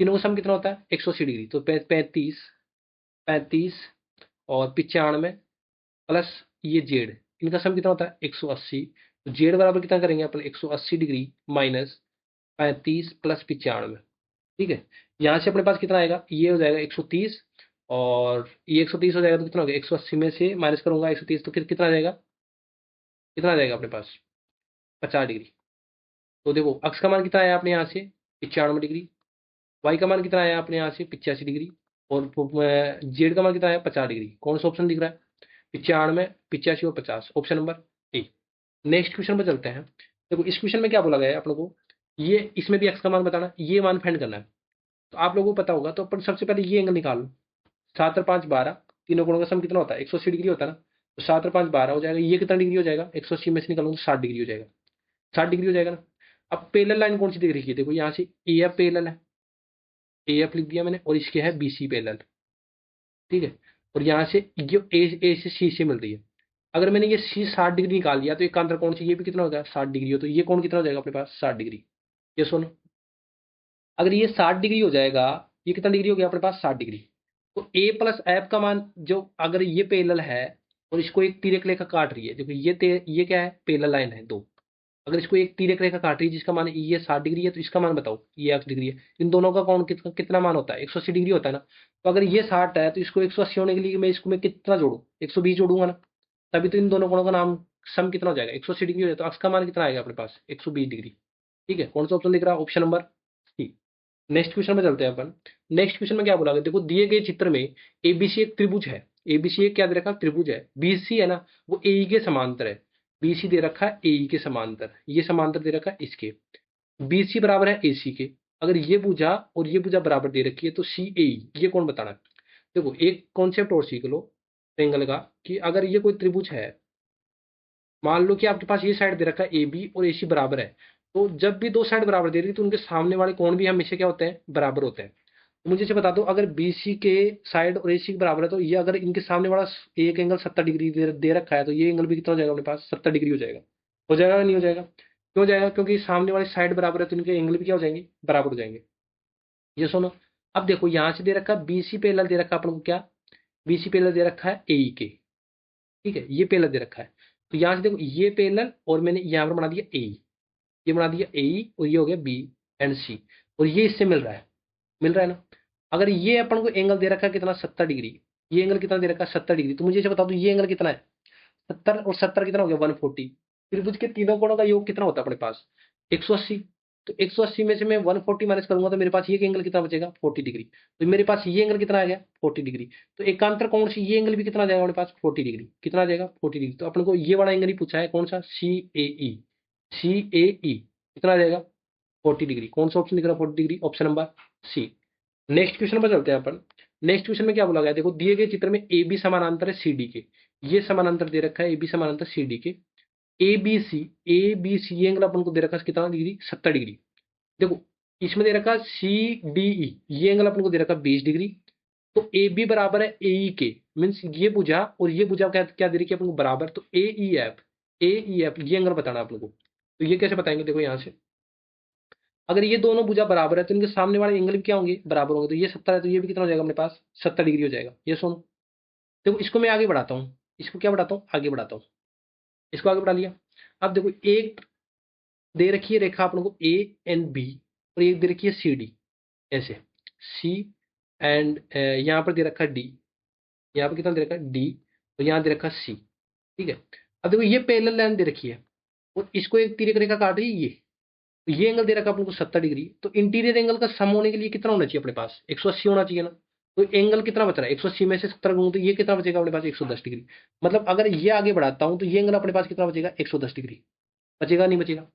A: तीनों का सम कितना होता है 180 डिग्री। तो 35 35 और 95 प्लस ये जेड, इनका सम कितना होता है 180। तो जेड बराबर कितना करेंगे अपन 180 डिग्री माइनस 35 प्लस 95। ठीक है, यहाँ से अपने पास कितना आएगा, ये हो जाएगा 130, और ये 130 हो जाएगा तो कितना हो गया 180 में से माइनस करूंगा 130 तो कितना आ जाएगा, कितना आ जाएगा अपने पास 50 डिग्री। तो देखो अक्स का मान कितना आया अपने यहाँ से 95 डिग्री, वाई का मान कितना आया अपने यहाँ से 85 डिग्री, और जेड का मान कितना आया 50 डिग्री। कौन सा ऑप्शन दिख रहा है 95, 85 और 50, option number A. Next question पर चलते हैं। देखो इस क्वेश्चन में क्या बोला गया है आप लोगों को, ये इसमें भी एक्स का मान बताना, ये मान फाइंड करना है। तो आप लोगों को पता होगा, तो अपन सबसे पहले ये एंगल निकाल लो। 7 और 5 12, तीनों कोणों का सम कितना होता है 180 डिग्री होता है ना। तो 7 और 5 12 हो जाएगा, ये कितना डिग्री हो जाएगा 180 में से निकालूंगा 60 डिग्री हो जाएगा, 60 डिग्री हो जाएगा ना। अब पेरेलल लाइन कौन सी दिख रही है, देखो यहाँ से ए एफ पेरेलल है, ए एफ लिख दिया मैंने, और इसके है बी सी पेरेलल। ठीक है, और यहाँ से ये ए से सी से मिल रही है। अगर मैंने ये सी 60 डिग्री निकाल लिया तो एक अंतर कौन सी, ये भी कितना हो गया 60 डिग्री हो, तो ये कौन कितना हो जाएगा अपने पास 60 डिग्री। ये सुनो, अगर ये 60 डिग्री हो जाएगा, ये कितना डिग्री हो गया अपने पास 60 डिग्री। तो ए प्लस एफ का मान जो, अगर ये पेरेलल है और इसको एक तिर्यक रेखा काट रही है, देखो ये क्या है पेरेलल लाइन है दो। अगर इसको एक तिर्यक रेखा काट रही है जिसका मान ये 60 डिग्री है, तो इसका मान बताओ ये 80 डिग्री है। इन दोनों का कौन कितना मान होता है 180 डिग्री होता है ना। तो अगर ये 60 है तो इसको 180 होने के लिए मैं इसको मैं कितना जोड़ू 120 जोड़ूंगा ना, तभी तो इन दोनों कोणों का नाम सम कितना हो जाएगा 180 डिग्री हो जाए। तो अक्स का मान कितना आएगा अपने पास 120 डिग्री। ठीक है, कौन सा ऑप्शन दिख रहा है option number C. Next question में चलते हैं अपन। नेक्स्ट क्वेश्चन में क्या बोला गया, देखो दिए गए चित्र में एबीसी एक त्रिभुज है। एबीसी क्या दे रखा है, त्रिभुज है। बीसी है ना, वो एई के समांतर है। बीसी दे रखा है एई के समांतर, ये समांतर दे रखा है इसके। बीसी बराबर है एसी के। अगर ये भुजा और ये भुजा बराबर दे रखी है तो सी ए, ये कौन बताना है। देखो एक कॉन्सेप्ट और सीख लो ट्रायंगल का, कि अगर ये कोई त्रिभुज है, मान लो कि आपके पास ये साइड दे रखा है ए बी और ए सी बराबर है, तो जब भी दो साइड बराबर दे रही है तो उनके सामने वाले कोण भी हमेशा क्या होते हैं, बराबर होते हैं। तो मुझे इसे बता दो, अगर बी सी के साइड और ए सी के बराबर है, तो ये अगर इनके सामने वाला एक एंगल 70 डिग्री दे रखा है, तो ये एंगल भी कितना हो जाएगा अपने पास, 70 डिग्री हो जाएगा। हो जाएगा या नहीं हो जाएगा, क्यों हो जाएगा, क्योंकि सामने वाली साइड बराबर है तो इनके एंगल भी क्या हो जाएंगे, बराबर हो जाएंगे। ये सुनो, अब देखो यहां से दे रखा है बीसी पैरेलल दे रखा है अपन को, क्या बीसी पैरेलल दे रखा है एई के, ठीक है, ये पैरेलल दे रखा है। तो यहां से देखो ये पैरेलल और मैंने यहां पर बना दिया ए, ये बना दिया ए और ये हो गया बी एंड सी, और ये इससे मिल रहा है, मिल रहा है ना। अगर ये अपन को एंगल दे रखा है कितना, 70 डिग्री, ये एंगल कितना दे रखा है, 70 डिग्री, तो मुझे इसे बता दो ये एंगल कितना है, 70 और 70 कितना हो गया, 140। त्रिभुज के तीनों कोणों का योग कितना होता है अपने पास, 180। तो 180 में से मैं 140 माइनस करूंगा तो मेरे पास ये एंगल कितना बचेगा, 40 डिग्री। तो मेरे पास ये एंगल कितना आ गया, 40 डिग्री। तो एकांतर कोण से ये एंगल भी कितना आ जाएगा अपने पास, 40 डिग्री। कितना आ जाएगा, 40 डिग्री। तो अपन को ये वाला एंगल ही पूछा है, कौन सा, सी ए ई, सी ए ई कितना आ जाएगा, 40 डिग्री। कौन सा ऑप्शन दिख रहा है, 40 degree, option number C. Next question पर चलते हैं अपन। नेक्स्ट क्वेश्चन में क्या बोला गया, देखो दिए गए चित्र में ए बी समानांतर है सी डी के, ये समानांतर दे रखा है ए बी समानांतर सी डी के। A B C, A B C ये एंगल अपन को दे रखा है कितना डिग्री, 70 डिग्री। देखो इसमें दे रखा है सी डी ई, ये एंगल अपन को दे रखा है 20 डिग्री। तो ए बी बराबर है ए ई के, मीन्स ये भुजा और ये भुजा क्या क्या दे रखी है अपन को, बराबर। तो ए ई एफ, ए ई एफ ये एंगल बताना है अपन को। तो ये कैसे बताएंगे, देखो यहाँ से अगर ये दोनों भुजा बराबर है तो इनके सामने वाले एंगल भी क्या होंगे, बराबर होंगे। तो ये 70 है तो ये भी कितना हो जाएगा अपने पास, 70 डिग्री हो जाएगा। ये सुनो, देखो इसको मैं आगे बढ़ाता हूँ, इसको क्या बढ़ाता हूँ, आगे बढ़ाता हूँ। इसको आगे बढ़ा लिया। अब देखो एक दे रखी है रेखा अपन को ए एंड बी, और एक दे रखी है सी डी, ऐसे सी एंड यहाँ पर दे रखा है डी, यहाँ पर कितना दे रखा है डी, और यहाँ दे रखा है सी, ठीक है। अब देखो ये पैरेलल लाइन दे रखी है और इसको एक तिर्यक रेखा काट रही है ये, तो ये एंगल दे रखा है अपन को 70 डिग्री। तो इंटीरियर एंगल का सम होने के लिए कितना होना चाहिए अपने पास, 180 होना चाहिए ना। तो एंगल कितना बच रहा है, 180 में से 70 गुणा तो ये कितना बचेगा अपने पास, 110 डिग्री। मतलब अगर ये आगे बढ़ाता हूं तो ये एंगल अपने पास कितना बचेगा, 110 डिग्री। बचेगा नहीं बचेगा।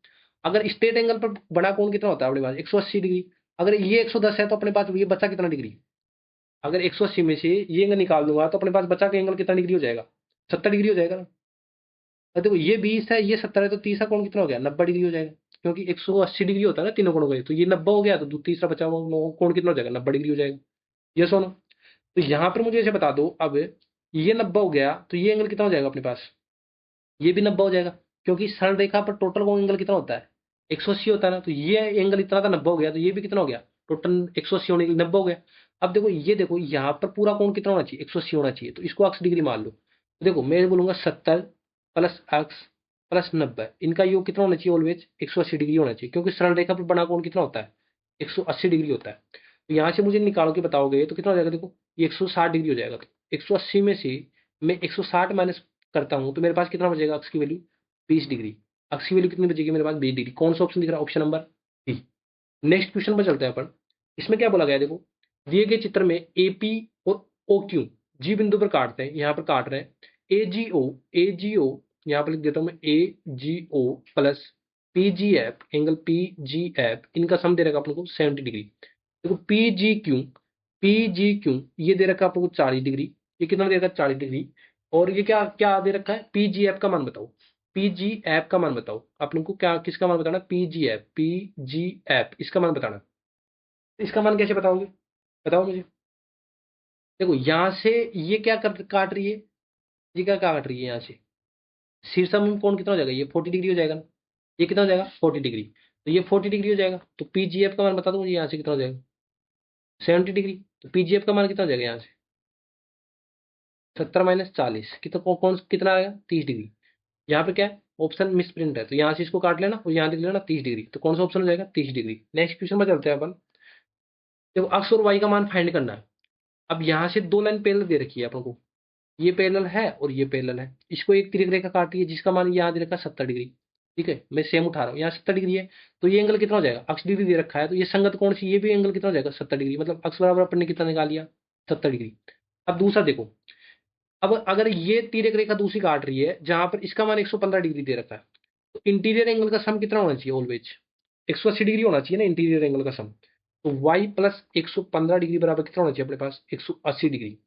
A: अगर स्ट्रेट एंगल पर बड़ा कोण कितना होता है अपने पास, 180 डिग्री। अगर ये 110 है तो अपने पास ये बचा कितना डिग्री, अगर 180 में से ये एंगल निकाल दूंगा तो अपने पास बचा के एंगल कितना डिग्री हो जाएगा, 70 डिग्री हो जाएगा ना। और देखो ये 20 है, ये 70 है, तो तीसरा कोण कितना हो गया, 90 डिग्री हो जाएगा। क्योंकि 180 डिग्री होता है ना तीनों कोणों का, तो ये 90 हो गया, तो तीसरा बचा हुआ कोण कितना हो जाएगा, 90 डिग्री हो जाएगा। ये सुनो, तो यहां पर मुझे ऐसे बता दो, अब ये 90 हो गया तो ये एंगल कितना हो जाएगा अपने पास, ये भी 90 हो जाएगा। क्योंकि सरल रेखा पर टोटल कोण एंगल कितना होता है, 180 होता है ना। तो ये एंगल इतना था, 90 हो गया, तो ये भी कितना हो गया, टोटल 180 होने के लिए 90 हो गया। अब देखो ये देखो यहाँ पर पूरा कोण कितना होना चाहिए, 180 होना चाहिए। तो इसको अक्स डिग्री मान लो। तो देखो मैं बोलूंगा 70 प्लस अक्स प्लस 90, इनका योग कितना होना चाहिए, ऑलवेज 180 डिग्री होना चाहिए। क्योंकि सरल रेखा पर बना कोण कितना होता है, 180 डिग्री होता है। तो यहाँ से मुझे निकाल के बताओगे तो कितना हो जाएगा, देखो ये 160 डिग्री हो जाएगा। तो 180 में से मैं 160 माइनस करता हूँ तो मेरे पास कितना बचेगा, अक्स की वैल्यू 20 डिग्री। अक्स की वैल्यू कितनी बचेगी मेरे पास, 20 डिग्री। कौन सा ऑप्शन दिख रहा है, option number B. Next question पर चलते हैं अपन। इसमें क्या बोला गया है, देखो दिए गए चित्र में एपी और ओ क्यू जी बिंदु पर काटते हैं, यहाँ पर काट रहे हैं। ए जी ओ यहाँ पर लिख देता हूँ मैं, A G O plus P G F, angle P G F, इनका सम दे रखा अपन को 70 डिग्री। देखो पी जी क्यू ये दे रखा है अपन को 40 डिग्री, ये कितना दे रखा है, 40 डिग्री। और ये क्या क्या दे रखा है, पी जी एफ का मान बताओ, पी जी एफ का मान बताओ। आप लोग को क्या किसका मान बताना, पी जी एफ इसका मान बताना। इसका मान कैसे बताओगे, बताओ मुझे। देखो यहां से ये क्या काट रही है, ये क्या काट रही है यहाँ से, शीर्षम में कोण कितना हो जाएगा, ये 40 डिग्री हो जाएगा ना। ये कितना हो जाएगा, 40 डिग्री। तो ये 40 डिग्री हो जाएगा। तो पीजीएफ का मान बता दो मुझे, यहाँ से कितना हो जाएगा, 70 डिग्री। तो पीजीएफ का मान कितना हो जाएगा यहाँ से, 70 माइनस 40 कितना, कौन कितना आएगा, 30 डिग्री। यहाँ पे क्या है, ऑप्शन मिस प्रिंट है, तो यहाँ से इसको काट लेना और यहाँ लिख लेना 30 डिग्री। तो कौन सा ऑप्शन हो जाएगा, 30 डिग्री। नेक्स्ट क्वेश्चन में चलते हैं अपन। देखो एक्स और वाई का मान फाइंड करना है। अब यहाँ से दो लाइन पैरेलल दे रखी है अपन को, ये पैरेलल है और ये पैरेलल है। इसको एक तिरक रेखा काटी है जिसका मान यहाँ दे रखा है 70 डिग्री। ठीक है, मैं सेम उठा रहा हूँ, यहाँ 70 डिग्री है। तो ये एंगल कितना हो जाएगा, अक्ष डिग्री दे रखा है, तो ये संगत कोण से ये भी एंगल कितना हो जाएगा, 70 डिग्री। मतलब अक्ष बराबर अपन ने कितना निकाल लिया, 70 डिग्री। अब दूसरा देखो, अब अगर ये तिर्यक रेखा दूसरी काट रही है जहां पर इसका मान 115 डिग्री दे रखा है, तो इंटीरियर एंगल का सम कितना होना चाहिए? ऑलवेज 180 डिग्री होना चाहिए ना इंटीरियर एंगल का सम। तो y प्लस 115 डिग्री बराबर कितना होना चाहिए अपने पास? 180 डिग्री।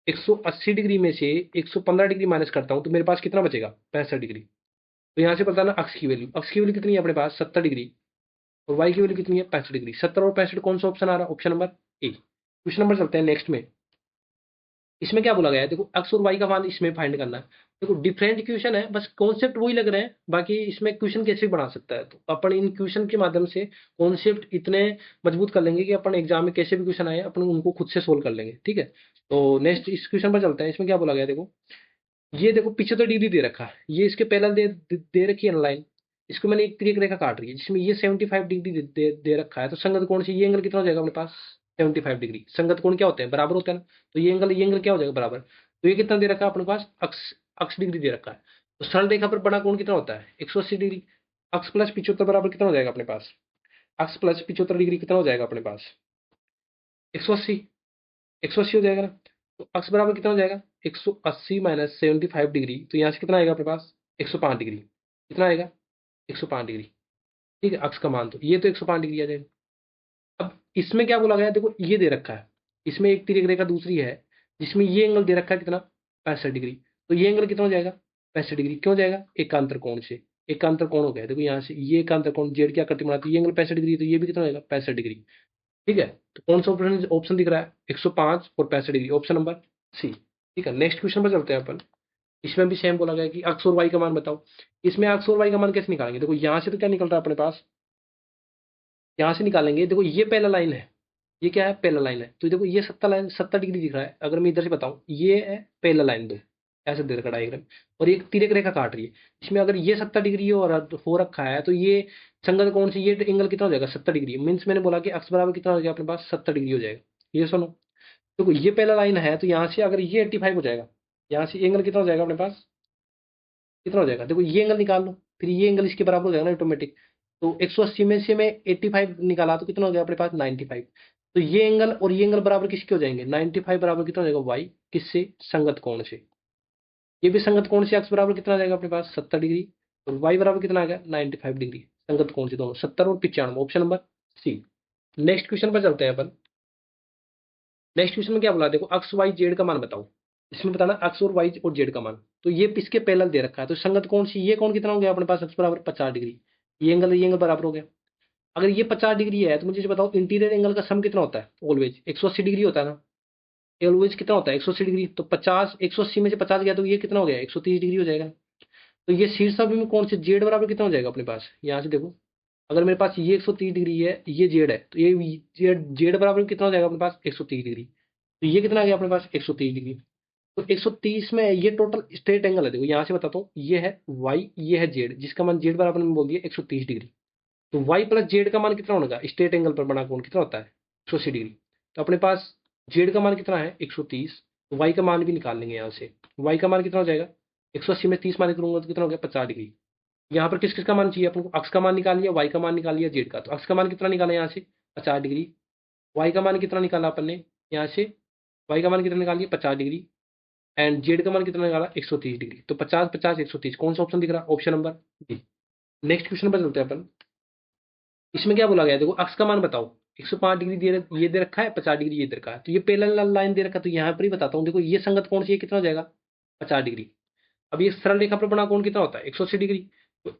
A: 180 डिग्री में से 115 डिग्री माइनस करता हूं तो मेरे पास कितना बचेगा? 65 डिग्री। तो यहां से पता ना अक्स की वैल्यू कितनी है अपने पास? 70 डिग्री। और y की वैल्यू कितनी है? 65 डिग्री। 70 और 65 कौन सा ऑप्शन आ रहा है? Option number A. Question number चलते हैं नेक्स्ट में। इसमें क्या बोला गया है? देखो एक्स और वाई का मान इसमें फाइंड करना है। देखो डिफरेंट इक्वेशन है, बस कॉन्सेप्ट वही लग रहे हैं, बाकी इसमें क्वेश्चन कैसे भी बना सकता है। तो अपन इन क्वेश्चन के माध्यम से कॉन्सेप्ट इतने मजबूत कर लेंगे कि अपन एग्जाम में कैसे भी क्वेश्चन आए अपन उनको खुद से सोल्व कर लेंगे। ठीक है, तो नेक्स्ट इस क्वेश्चन पर चलते हैं। इसमें क्या बोला गया है? देखो ये देखो 75 डिग्री दे रखा है, ये इसके पैरेलल दे रखी है लाइन। इसको मैंने एक तिर्यक रेखा काट रही है जिसमें ये 75 डिग्री दे रखा है। तो संगत कोण से ये एंगल कितना हो जाएगा अपने पास? 75 डिग्री। संगत कोण क्या होते हैं? बराबर होते हैं ना। तो ये एंगल क्या हो जाएगा? बराबर। तो ये कितना दे रखा है अपने पास? अक्स अक्स डिग्री दे रखा है। तो सरल रेखा पर बड़ा कोण कितना होता है? 180 डिग्री। अक्स प्लस 75 बराबर कितना हो जाएगा अपने पास? अक्स प्लस 75 डिग्री कितना हो जाएगा अपने पास? 180। 180 हो जाएगा ना। तो अक्स बराबर कितना हो जाएगा? 180 माइनस 75 डिग्री। तो यहाँ से कितना आएगा अपने पास? 105 डिग्री। कितना आएगा? 105 डिग्री। ठीक है, अक्स का मान तो ये तो 105 डिग्री आ जाएगा। अब इसमें क्या बोला गया है? देखो ये दे रखा है, इसमें एक तिर्यक रेखा दूसरी है जिसमें ये एंगल दे रखा है कितना? 65 डिग्री। तो ये एंगल कितना हो जाएगा? 65 डिग्री। क्यों जाएगा? एकांतर कोण से। एकांतर कोण हो गया। देखो यहाँ से ये एकांतर कोण जेड क्या आकृति बनाती है? ये एंगल 65 डिग्री, तो ये भी कितना हो जाएगा? 65 डिग्री। ठीक है, तो कौन सा ऑप्शन ऑप्शन दिख रहा है? 105 और 65 डिग्री, ऑप्शन नंबर सी। ठीक है, नेक्स्ट क्वेश्चन पर चलते हैं अपन। इसमें भी सेम बोला गया कि अक्स और वाई का मान बताओ। इसमें अक्स और वाई का मान कैसे निकालेंगे? देखो यहाँ से तो क्या निकल रहा है अपने पास? यहाँ से निकालेंगे। देखो ये पहला लाइन है, ये क्या है? पहला लाइन है। तो देखो ये 70 डिग्री दिख रहा है। अगर मैं इधर से बताऊं, ये है पहला लाइन दो, ऐसे दे रखा डायग्राम। और एक तिर्यक रेखा काट रही है इसमें। अगर ये 70 डिग्री हो रखा है तो ये संगत कौन सी ये एंगल कितना हो जाएगा? 70 डिग्री। मीन्स मैंने बोला कि अक्स बराबर कितना हो जाएगा अपने पास? 70 डिग्री हो जाएगा। ये सुनो, देखो ये पहला लाइन है तो यहाँ से अगर ये 85 हो जाएगा, यहाँ से एंगल कितना हो जाएगा अपने पास? कितना हो जाएगा? देखो ये एंगल निकाल लो, फिर ये एंगल इसके बराबर हो जाएगा ना ऑटोमेटिक। तो 180 में से मैं 85 निकाला तो कितना हो गया अपने पास? 95। तो ये एंगल और ये एंगल बराबर किसके हो जाएंगे? 95 बराबर कितना हो जाएगा? वाई। किससे? संगत कोण से। ये भी संगत कोण से। अक्स बराबर कितना आ जाएगा अपने पास? 70 डिग्री। और वाई बराबर कितना आ गया? 95 डिग्री। संगत कोण से दोनों 70 और 95, option number C. Next question पर चलते हैं अपन। नेक्स्ट क्वेश्चन में क्या बोला? देखो अक्स वाई जेड का मान बताओ। इसमें बताना अक्स और वाई और जेड का मान। तो ये किसके पैरेलल दे रखा है? तो संगत कौन सी? ये कौन कितना हो गया अपने पास? अक्स बराबर 50 डिग्री। ये एंगल बराबर हो गया। अगर ये 50 डिग्री है तो मुझे ये बताओ इंटीरियर एंगल का सम कितना होता है? ऑलवेज 180 डिग्री होता है ना। ऑलवेज कितना होता है? 180 डिग्री। तो 50, 180 में से 50 गया तो ये कितना हो गया? 130 डिग्री हो जाएगा। तो ये शीर्ष में कौन से? जेड बराबर कितना हो जाएगा अपने पास? यहाँ से देखो, अगर मेरे पास ये 130 डिग्री है, ये जेड है, तो ये जेड जेड बराबर कितना हो जाएगा अपने पास? 130 डिग्री। तो ये कितना आ गया अपने पास? 130 डिग्री। तो 130 में ये टोटल स्ट्रेट एंगल है। देखो यहाँ से बताता हूँ, ये है वाई, ये है जेड, जिसका मान जेड बराबर में बोल दिया 130 डिग्री। तो वाई प्लस जेड का मान कितना होगा? स्ट्रेट एंगल पर बना कोण कितना होता है? 180 डिग्री। तो अपने पास जेड का मान कितना है? 130। तो वाई का मान भी निकाल लेंगे यहाँ से। वाई का मान कितना हो जाएगा? 180 में 30 मान करूंगा तो कितना हो गया? 50 डिग्री। यहाँ पर किस किस का मान चाहिए अपन को? अक्स का मान निकाल लिया, वाई का मान निकाल लिया, जेड का। तो अक्स का मान कितना निकाला यहाँ से? 50 डिग्री। वाई का मान कितना निकाला अपन ने यहाँ से? वाई का मान कितना निकाल लिया? 50 डिग्री। एंड जेड का मान कितना निकाला? 130 डिग्री। तो 50 50 130 कौन सा ऑप्शन दिख रहा है? Option number D. Next question पर चलते हैं अपन। इसमें क्या बोला गया है? देखो अक्स का मान बताओ। 105 डिग्री ये दे रखा है, 50 डिग्री ये दे रखा है। तो ये पैरेलल लाइन दे रखा है, तो यहाँ पर ही बताता हूँ। देखो ये संगत कौन सी है? कितना हो जाएगा? 50 डिग्री। अब ये सरल रेखा पर बना कोण कितना होता है? 180 डिग्री। तो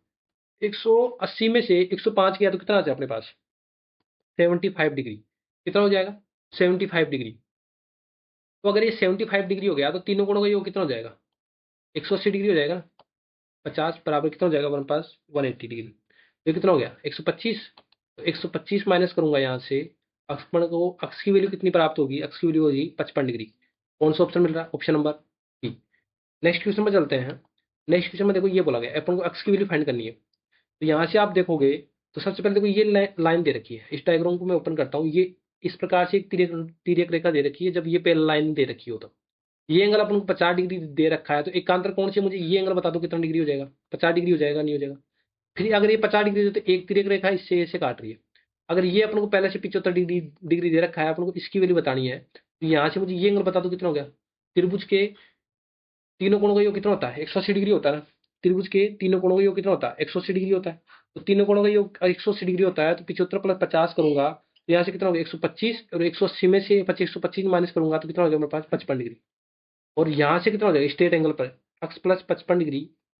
A: 180 में से 105 किया तो कितना आ जाए अपने पास? 75 डिग्री। कितना हो जाएगा? 75 डिग्री। तो अगर ये 75 डिग्री हो गया तो तीनों कोणों का योग कितना हो जाएगा? 180 डिग्री हो जाएगा ना। 50 बराबर कितना हो जाएगा हमारे पास? 180 डिग्री। तो ये कितना हो गया? 125। तो 125 माइनस करूंगा यहाँ से। अक्षपण को अक्ष की वैल्यू कितनी प्राप्त होगी? अक्ष की वैल्यू होगी 55 डिग्री। कौन सा ऑप्शन मिल रहा है? Option number B. Next question में चलते हैं। नेक्स्ट क्वेश्चन में देखो ये बोला गया अपन को अक्ष की वैल्यू फाइंड करनी है। तो यहाँ से आप देखोगे तो सबसे पहले देखो ये लाइन दे रखी है। इस डायग्राम को मैं ओपन करता हूँ। ये इस प्रकार से एक तिर्यक रेखा दे रखी है। जब ये पहला लाइन दे रखी हो तो ये एंगल अपन को 50 डिग्री दे रखा है। तो एकांतर कोण से मुझे ये एंगल बता दो कितना डिग्री हो जाएगा? 50 डिग्री हो जाएगा, नहीं हो जाएगा? फिर अगर ये 50 डिग्री तो एक तिर्यक रेखा इससे ऐसे काट रही है। अगर ये अपन को पहले से 75 डिग्री दे रखा है, अपन को इसकी वैल्यू बतानी है। तो यहाँ से मुझे ये एंगल बता दो कितना हो गया? त्रिभुज के तीनों कोणों का योग कितना होता है? 180 डिग्री होता है ना। त्रिभुज के तीनों कोणों का योग कितना होता है? 180 डिग्री होता है। तो तीनों कोणों का योग 180 डिग्री होता है, तो 75 प्लस 50 करूंगा तो यहाँ से कितना होगा? 125, और 180 में से 125 माइनस करूंगा तो कितना हो जाएगा मेरे पास? 55 डिग्री। और यहाँ से कितना हो जाएगा? स्ट्रेट एंगल पर अक्स प्लस 55 डिग्री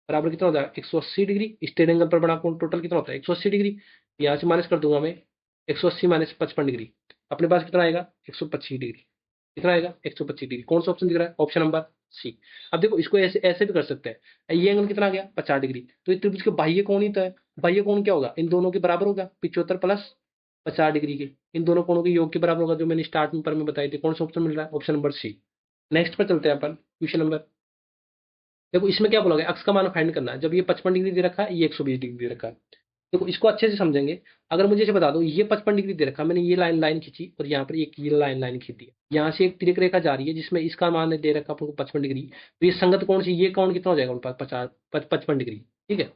A: बराबर कितना हो जाएगा? 180 डिग्री। स्ट्रेट एंगल पर बना कोण टोटल कितना होता है? 180 डिग्री। यहाँ से माइनस कर दूंगा मैं 180 माइनस 55 डिग्री, अपने पास कितना आएगा? 125 डिग्री। कितना आएगा? 125 डिग्री। कौन सा ऑप्शन दिख रहा है? Option number C. अब देखो इसको ऐसे ऐसे भी कर सकते हैं। ये एंगल कितना आ गया? 50 डिग्री। तो इस त्रिभुज के बाह्य कोण ही तो है। बाह्य कोण क्या होगा? इन दोनों के बराबर होगा, 75 प्लस 50 डिग्री के। इन दोनों कोणों के योग के बराबर होगा, जो मैंने स्टार्ट में पर में बताई थी। कौन सा ऑप्शन मिल रहा है? Option number C. नेक्स्ट पर चलते हैं अपन, क्वेश्चन नंबर। देखो इसमें क्या बोला गया? अक्स का मान फाइंड करना है। जब ये 55 डिग्री दे रखा है, ये 120 डिग्री दे रखा है। देखो इसको अच्छे से समझेंगे। अगर मुझे इसे बता दो, ये 55 डिग्री दे रखा है, मैंने ये लाइन लाइन खींची और यहाँ पर एक ये लाइन लाइन खींची है। यहाँ से एक तिरक रेखा जा रही है जिसमें इसका मान दे रखा आपको 55 डिग्री। तो ये संगत कौन सी? ये कौन कितना हो जाएगा उनके पास? 55 डिग्री। ठीक है।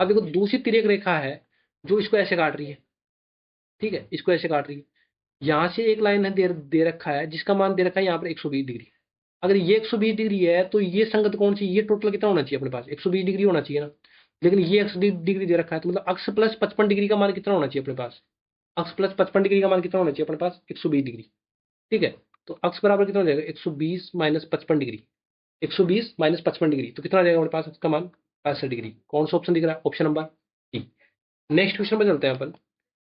A: अब देखो दूसरी तिरक रेखा है जो इसको ऐसे काट रही है। ठीक है, इसको ऐसे काट रही है। यहाँ से एक लाइन है दे रखा है जिसका मान दे रखा है यहाँ पर 120 डिग्री। अगर ये 120 डिग्री है तो ये संगत कौन सी? ये टोटल कितना होना चाहिए अपने पास? 120 डिग्री होना चाहिए ना। लेकिन ये 120 डिग्री दे रखा है, तो मतलब अक्स प्लस 55 डिग्री का मान कितना होना चाहिए अपने पास? अक्स प्लस 55 डिग्री का मान कितना होना चाहिए अपने पास? 120 डिग्री। ठीक है। तो अक्स बराबर कितना हो जाएगा? 120 माइनस 55 डिग्री। 120 माइनस 55 डिग्री, तो कितना आ जाएगा हमारे पास अक्स का मान? 65 डिग्री। कौन सा ऑप्शन दिख रहा है? Option number D. Next question में चलते हैं अपन।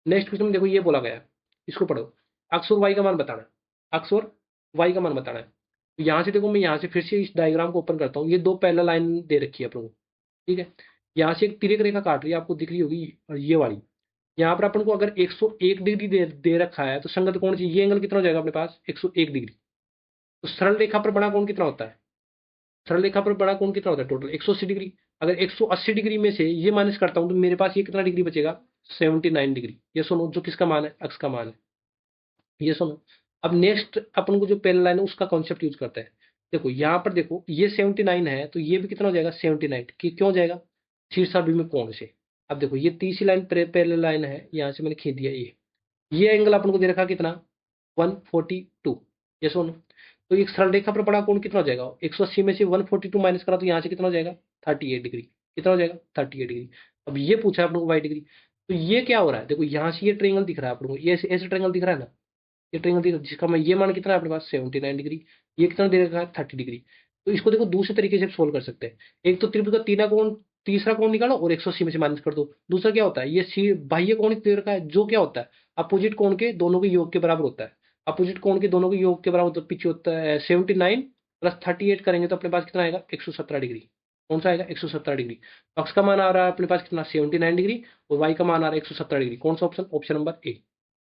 A: नेक्स्ट क्वेश्चन में देखो ये बोला गया है, इसको पढ़ो। अक्स और वाई का मान बताना है। अक्स और वाई का मान बताना है। तो यहाँ से देखो, मैं यहाँ से फिर से इस डायग्राम को ओपन करता हूँ। ये दो पैरेलल लाइन दे रखी है अपन को। ठीक है। यहाँ से एक तिरक रेखा काट रही है, आपको दिख रही होगी, और ये वाली। यहाँ पर अपन को अगर 101 डिग्री दे रखा है, तो संगत कौन सी? ये एंगल कितना हो जाएगा अपने पास? 101 डिग्री। तो सरल रेखा पर बड़ा कोण कितना होता है? सरल रेखा पर बड़ा कोण कितना होता है? Total 180 degree. अगर 180 डिग्री में से ये माइनस करता हूं तो मेरे पास ये कितना डिग्री बचेगा? 79 डिग्री। ये सुनो, जो किसका मान है? अक्स का मान है। ये सुनो। अब नेक्स्ट अपन को जो पैरेलल लाइन है उसका कॉन्सेप्ट यूज करते हैं। देखो यहाँ पर देखो, ये 79 है तो ये भी कितना हो जाएगा? 79। क्यों जाएगा? शीर्षाभिमुख कोण से। अब देखो ये तीसरी लाइन पैरेलल लाइन है, यहाँ से मैंने खींच दिया ये एंगल अपन को दे रखा कितना? 142। ये सुनो। तो एक सरल रेखा पर बड़ा कोण कितना हो जाएगा? 180 में से 142 माइनस करा तो यहाँ से कितना हो जाएगा? 38 डिग्री। कितना हो जाएगा? 38 डिग्री। अब ये पूछा है अपन को वाई डिग्री। तो ये क्या हो रहा है? देखो यहाँ से ये ट्रायंगल दिख रहा है अपन को, ये ऐसे ऐसे ट्रायंगल दिख रहा है ना। ये ट्रायंगल दिख रहा है जिसका मैं ये मान कितना है अपने पास? 79 डिग्री। ये कितना दे रखा है? 30 डिग्री। तो इसको देखो दूसरे तरीके से सोल्व कर सकते हैं। एक तो त्रिभुज का तीना कोण, तीसरा कोण निकालो और 180 में से माइनस कर दो। दूसरा क्या होता है? ये सी बाह्य कोण दे रखा है, जो क्या होता है? अपोजिट कोण के दोनों के योग के बराबर होता है। अपोजिट कोण के दोनों के योग के बराबर, तो पीछे होता है 79 प्लस 38 करेंगे तो अपने पास कितना आएगा? 117 डिग्री। कौन सा आएगा? 117 डिग्री। अक्स का मान आ रहा है अपने पास कितना? 79 डिग्री। और वाई का मान आ रहा है 117 डिग्री। कौन सा ऑप्शन? Option number A.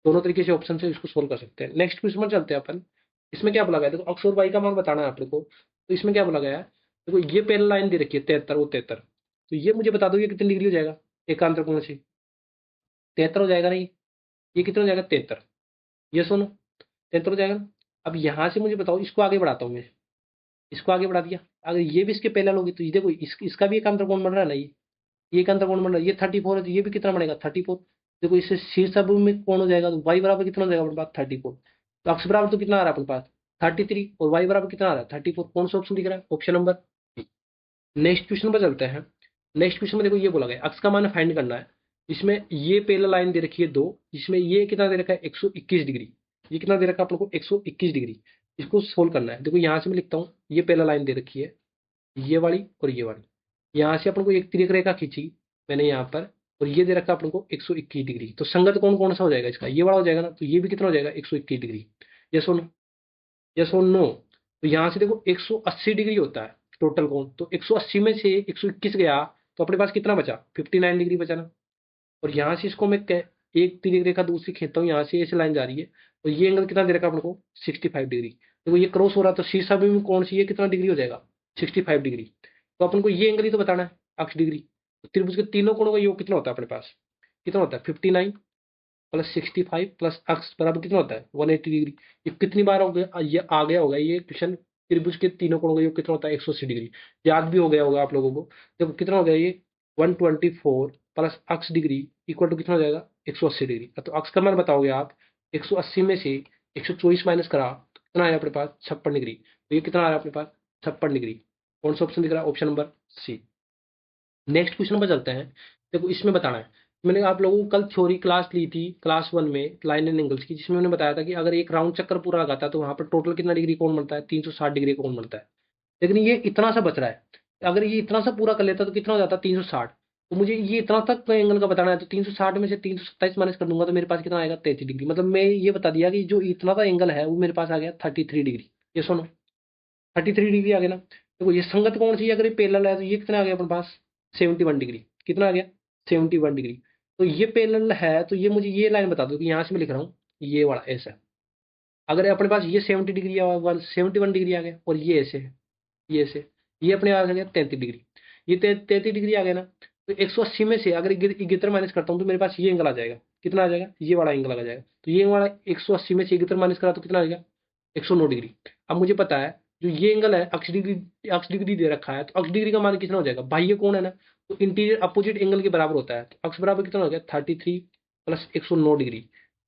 A: दोनों तरीके से ऑप्शन से इसको सोल्व कर सकते हैं। नेक्स्ट क्वेश्चन में चलते हैं अपन। इसमें क्या बोला गया है? देखो अक्स और वाई का मान बताना है अपने को। तो इसमें क्या बोला गया है? देखो ये पैरेलल लाइन दे रखी है 73 और 73। तो ये मुझे बता दो ये कितनी डिग्री हो जाएगा एकांतर कोण से? 73 हो जाएगा नहीं? ये कितना हो जाएगा? 73। ये सुनो, 73 हो जाएगा ना। अब यहाँ से मुझे बताओ, इसको आगे बढ़ाता हूँ मैं। इसको आगे बढ़ा दिया। अगर ये भी इसके पैरेलल होगी तो ये देखो इसका भी एकांतर कोण बन रहा है ना। ये एकांतर कोण बन रहा है। ये 34 है तो ये भी कितना बनेगा? 34। देखो इससे शीर्षाभिमुख में कौन हो जाएगा? तो वाई बराबर कितना हो जाएगा अपने पास? 34। तो अक्स बराबर तो कितना आ रहा है अपने पास? 33। और वाई बराबर कितना आ रहा है? 34। कौन सा ऑप्शन दिख रहा है? Option number B. Next question पर चलते हैं। नेक्स्ट क्वेश्चन में देखो ये बोला गया अक्स का मान फाइंड करना है। इसमें ये पैरेलल लाइन दे रखी है दो, जिसमें ये कितना दे रखा है? 121 डिग्री। ये कितना दे रखा है अपन को? 121 डिग्री। इसको सोल्व करना है। देखो यहाँ से मैं लिखता हूँ, ये पैरेलल लाइन दे रखी है, ये वाली और ये वाली। यहाँ से अपन को एक तिरक रेखा खींची मैंने यहाँ पर, और ये दे रखा अपन को 121 डिग्री। तो संगत कौन कौन सा हो जाएगा इसका? ये वाला हो जाएगा ना। तो ये भी कितना हो जाएगा? 121 डिग्री। यस और नो? यस और नो? तो यहाँ से देखो 180 डिग्री होता है टोटल कोण। तो 180 में से 121 गया तो अपने पास कितना बचा? 59 डिग्री बचा ना। और यहाँ से इसको मैं एक तिरक रेखा दूसरी खींचता हूँ, यहाँ से ऐसे लाइन जा रही है। तो ये एंगल कितना दे रखा अपन को? 65 डिग्री। देखो ये क्रॉस हो रहा है तो शीर्षाभिमुख कौन सी? ये कितना डिग्री हो जाएगा? 65 डिग्री। तो अपन को ये एंगल ही तो बताना है, अक्ष डिग्री। तो त्रिभुज के तीनों कोणों का योग कितना होता है अपने पास? कितना होता है? 59 प्लस 65 प्लस अक्ष बराबर कितना होता है? 180 डिग्री। ये कितनी बार हो गया, ये आ गया होगा ये क्वेश्चन। त्रिभुज के तीनों कोणों का योग कितना होता है? 180 डिग्री। याद भी हो गया होगा आप लोगों को। देखो कितना हो गया ये? 124 प्लस अक्ष डिग्री इक्वल टू कितना हो जाएगा? 180 डिग्री। तो अक्ष का मान बताओगे आप। 180 में से 124 माइनस करा तो कितना आया अपने पास? 56 डिग्री। तो ये कितना आ रहा है अपने पास? 56 डिग्री। कौन सा ऑप्शन दिख रहा है? Option number C. Next question पर चलते हैं। देखो इसमें बताना है, मैंने आप लोगों को कल थ्योरी क्लास ली थी क्लास 1 में लाइन एंड एंगल्स की, जिसमें मैंने बताया था कि अगर एक राउंड चक्कर पूरा लगाता है तो वहां पर टोटल कितना डिग्री कोण बनता है? 360 डिग्री कोण बनता है। लेकिन ये इतना सा बच रहा है, अगर ये इतना सा पूरा कर लेता तो कितना हो जाता? 360। तो मुझे ये इतना तक एंगल का बताना है, तो 360 में से 327 माइनस कर दूंगा तो मेरे पास कितना आएगा? 33 डिग्री। मतलब मैं ये बता दिया कि जो इतना का एंगल है वो मेरे पास आ गया 33 डिग्री। ये सुनो, 33 डिग्री आ गया ना। देखो ये संगत कौन सी है? अगर ये पैरेलल है तो ये कितना आ गया अपने पास? 71 डिग्री। कितना आ गया? 71 डिग्री। तो ये पैरेलल है तो ये मुझे ये लाइन बता दो कि यहाँ से मैं लिख रहा हूँ ये वाला ऐसा। अगर अपने पास ये 70 डिग्री 71 डिग्री आ गया और ये ऐसे है, ये ऐसे, ये अपने आ गया 33 डिग्री। ये 33 डिग्री आ गया ना। तो 180 में से अगर 71 माइनस करता हूँ तो मेरे पास ये एंगल आ जाएगा। कितना आ जाएगा? ये वाला एंगल आ जाएगा। तो ये वाला 180 में से 71 माइनस करा तो कितना आ जाएगा? 109 डिग्री। अब मुझे पता है जो ये एंगल है अक्ष डिग्री दे रखा है, तो अक्ष डिग्री का मान कितना हो जाएगा? बाह्य कोण है ना, तो इंटीरियर अपोजिट एंगल के बराबर होता है। तो अक्ष बराबर कितना हो गया? 33 प्लस 109 डिग्री।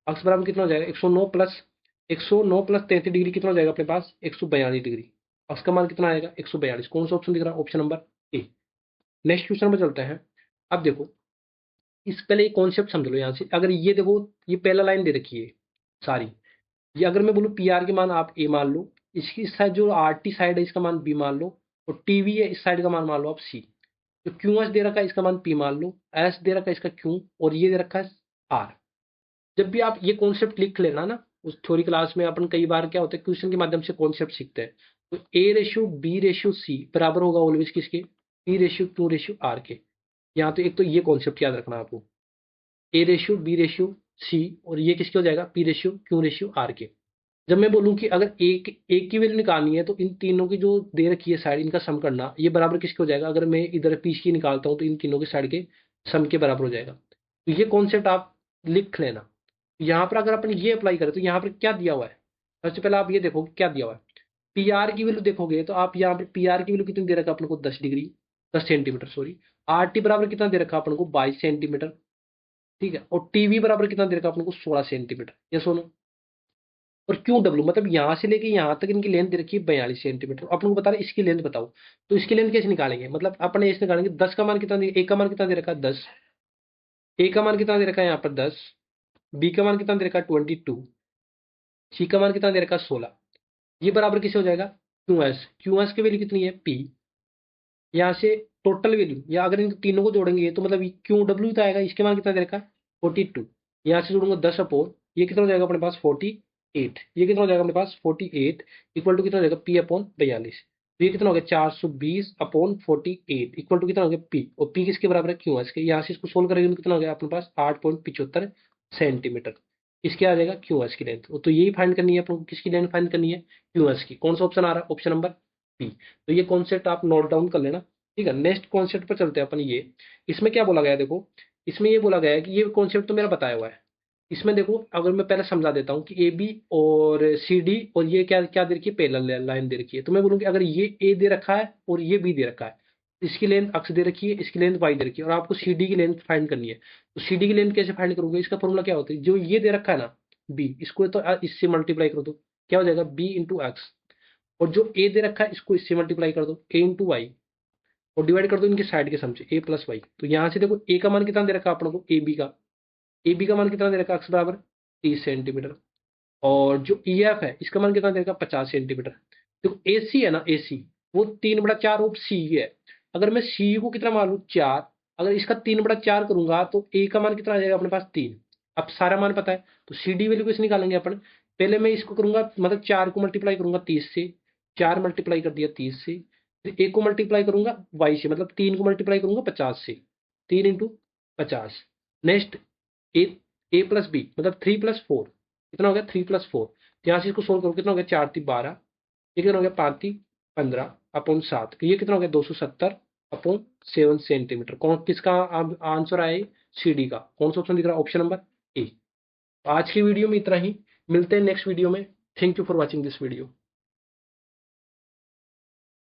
A: अक्ष बराबर कितना हो जाएगा? 109 प्लस 33 डिग्री कितना हो जाएगा अपने पास? 142 डिग्री। अक्ष का मान कितना आएगा? 142। कौन सा ऑप्शन दिख रहा है? Option number A. Next question पर चलते हैं। अब देखो इस पहले एक कॉन्सेप्ट समझ लो यहाँ से। अगर ये देखो ये पहला लाइन दे रखी है सारी, ये अगर मैं बोलूँ पी आर के मान आप ए मान लो, इसकी इस साइड जो आर टी साइड है इसका मान बी मान लो, और टीवी है इस साइड का मान लो आप सी। तो क्यू एस दे रखा है इसका मान पी मान लो, एस दे रखा है इसका क्यू, और ये दे रखा है आर। जब भी आप ये कॉन्सेप्ट लिख लेना ना, उस थ्योरी क्लास में अपन कई बार क्या होता है क्वेश्चन के माध्यम से कॉन्सेप्ट सीखते हैं। तो a ratio b ratio c बराबर होगा ऑलवेज किसके? P ratio q ratio r के। यहाँ तो एक तो ये कॉन्सेप्ट याद रखना आपको, a ratio b ratio c, और ये किसके हो जाएगा? P ratio q ratio r के। जब मैं बोलूं कि अगर एक एक की वैल्यू निकालनी है तो इन तीनों की जो दे रखी है साइड इनका सम करना, ये बराबर किसके हो जाएगा? अगर मैं इधर पीस की निकालता हूं तो इन तीनों के साइड के सम के बराबर हो जाएगा। तो ये कॉन्सेप्ट आप लिख लेना। यहाँ पर अगर अपन ये अप्लाई करें तो यहाँ पर क्या दिया हुआ है? सबसे पहले आप ये देखो क्या दिया हुआ है। पी आर की वैल्यू देखोगे तो आप यहाँ पर पी आर की वैल्यू कितनी दे रखा है अपन को? 10 degree, 10 centimetre sorry. R T बराबर कितना दे रखा है अपन को? 22 सेंटीमीटर। ठीक है, और टीवी बराबर कितना दे रखा है अपन को? 16 सेंटीमीटर। ये सुनो, और क्यू डब्ल्यू मतलब यहाँ से लेके यहाँ तक इनकी लेंथ दे रखी है 42 सेंटीमीटर। अपन को बता रहे इसकी लेंथ बताओ। तो इसकी लेंथ कैसे निकालेंगे? मतलब अपने ऐसे निकालेंगे 10 का मान कितना दे, ए का मान कितना दे रखा है? 10। ए का मान कितना दे रखा है यहाँ पर? 10। बी का मान कितना दे रखा है? 22। सी का मान कितना दे रखा है? 16। ये बराबर किसे हो जाएगा? क्यू एस की वैल्यू कितनी है? पी। यहाँ से टोटल वैल्यू, या अगर इन तीनों को जोड़ेंगे तो मतलब क्यू डब्ल्यू तो आएगा, इसके मान कितना दे रखा है? 42। यहाँ से जोड़ूंगा 10 अपॉन, ये कितना हो जाएगा अपने पास? 48। ये कितना हो जाएगा अपने पास? 48 इक्वल टू कितना हो जाएगा? P upon 42। तो ये कितना हो गया? 420 अपॉन 48 इक्वल टू कितना हो गया? पी। और पी किसके बराबर है? क्यू एस के। यहाँ से इसको सोल्व करेंगे तो कितना हो गया अपने पास? 8.75 सेंटीमीटर। इसके आ जाएगा क्यू एस की लेंथ। तो यही फाइंड करनी है अपन को, किसकी लेंथ फाइंड करनी है? क्यू एस की। कौन सा ऑप्शन आ रहा है? Option number B. तो ये कॉन्सेप्ट आप नोट डाउन कर लेना। ठीक है, नेक्स्ट कॉन्सेप्ट पर चलते हैं अपन। ये इसमें क्या बोला गया है देखो, इसमें ये बोला गया है कि ये कॉन्सेप्ट तो मेरा बताया हुआ है। इसमें देखो अगर मैं पहले समझा देता हूँ कि ए बी और सी डी, और ये क्या क्या दे रखी है? पैरेलल लाइन दे रखी है। तो मैं बोलूँ कि अगर ये ए दे रखा है और ये बी दे रखा है, इसकी लेंथ अक्स दे रखी है, इसकी लेंथ वाई दे रखी है, और आपको सी डी की लेंथ फाइंड करनी है। तो सी डी की लेंथ कैसे फाइंड करोगे? इसका फॉर्मूला क्या होता है? जो ये दे रखा है ना बी, इसको तो इससे मल्टीप्लाई कर दो, क्या हो जाएगा? B into x. और जो ए दे रखा है इसको इससे मल्टीप्लाई कर दो, ए इंटू वाई, और डिवाइड कर दो इनके साइड के सम से, ए प्लस वाई। तो यहाँ से देखो ए का मान कितना दे रखा है अपन को? ए बी का मान कितना दे रखा है? अक्स बराबर 30 सेंटीमीटर। और जो ई एफ है इसका मान कितना दे रखा है? 50 सेंटीमीटर। तो ए सी है ना, ए सी वो 3/4 ऑफ सी है। अगर मैं सी को कितना मान लूँ? 4। अगर इसका 3/4 करूंगा तो ए का मान कितना आ जाएगा अपने पास? 3। अब सारा मान पता है तो सी डी वैल्यू कैसे निकालेंगे अपन? पहले मैं इसको करूंगा, मतलब 4 को मल्टीप्लाई करूंगा 30 से, 4 मल्टीप्लाई कर दिया 30 से, फिर ए को मल्टीप्लाई करूंगा वाई से, मतलब 3 को मल्टीप्लाई करूंगा 50 से, 3 इंटू 50। नेक्स्ट ए ए प्लस बी मतलब 3+4, कितना हो गया? 3+4। यहाँ से इसको सोल्व करो, कितना हो गया? 4×3 12, ये कितना हो गया? 5×3 15 अपॉन 7, ये कितना हो गया? 270/7 सेंटीमीटर। कौन किसका आंसर आए? सी डी का। कौन सा ऑप्शन दिख रहा है? Option number A. आज की वीडियो में इतना ही, मिलते हैं नेक्स्ट वीडियो में। Thank you for watching this video.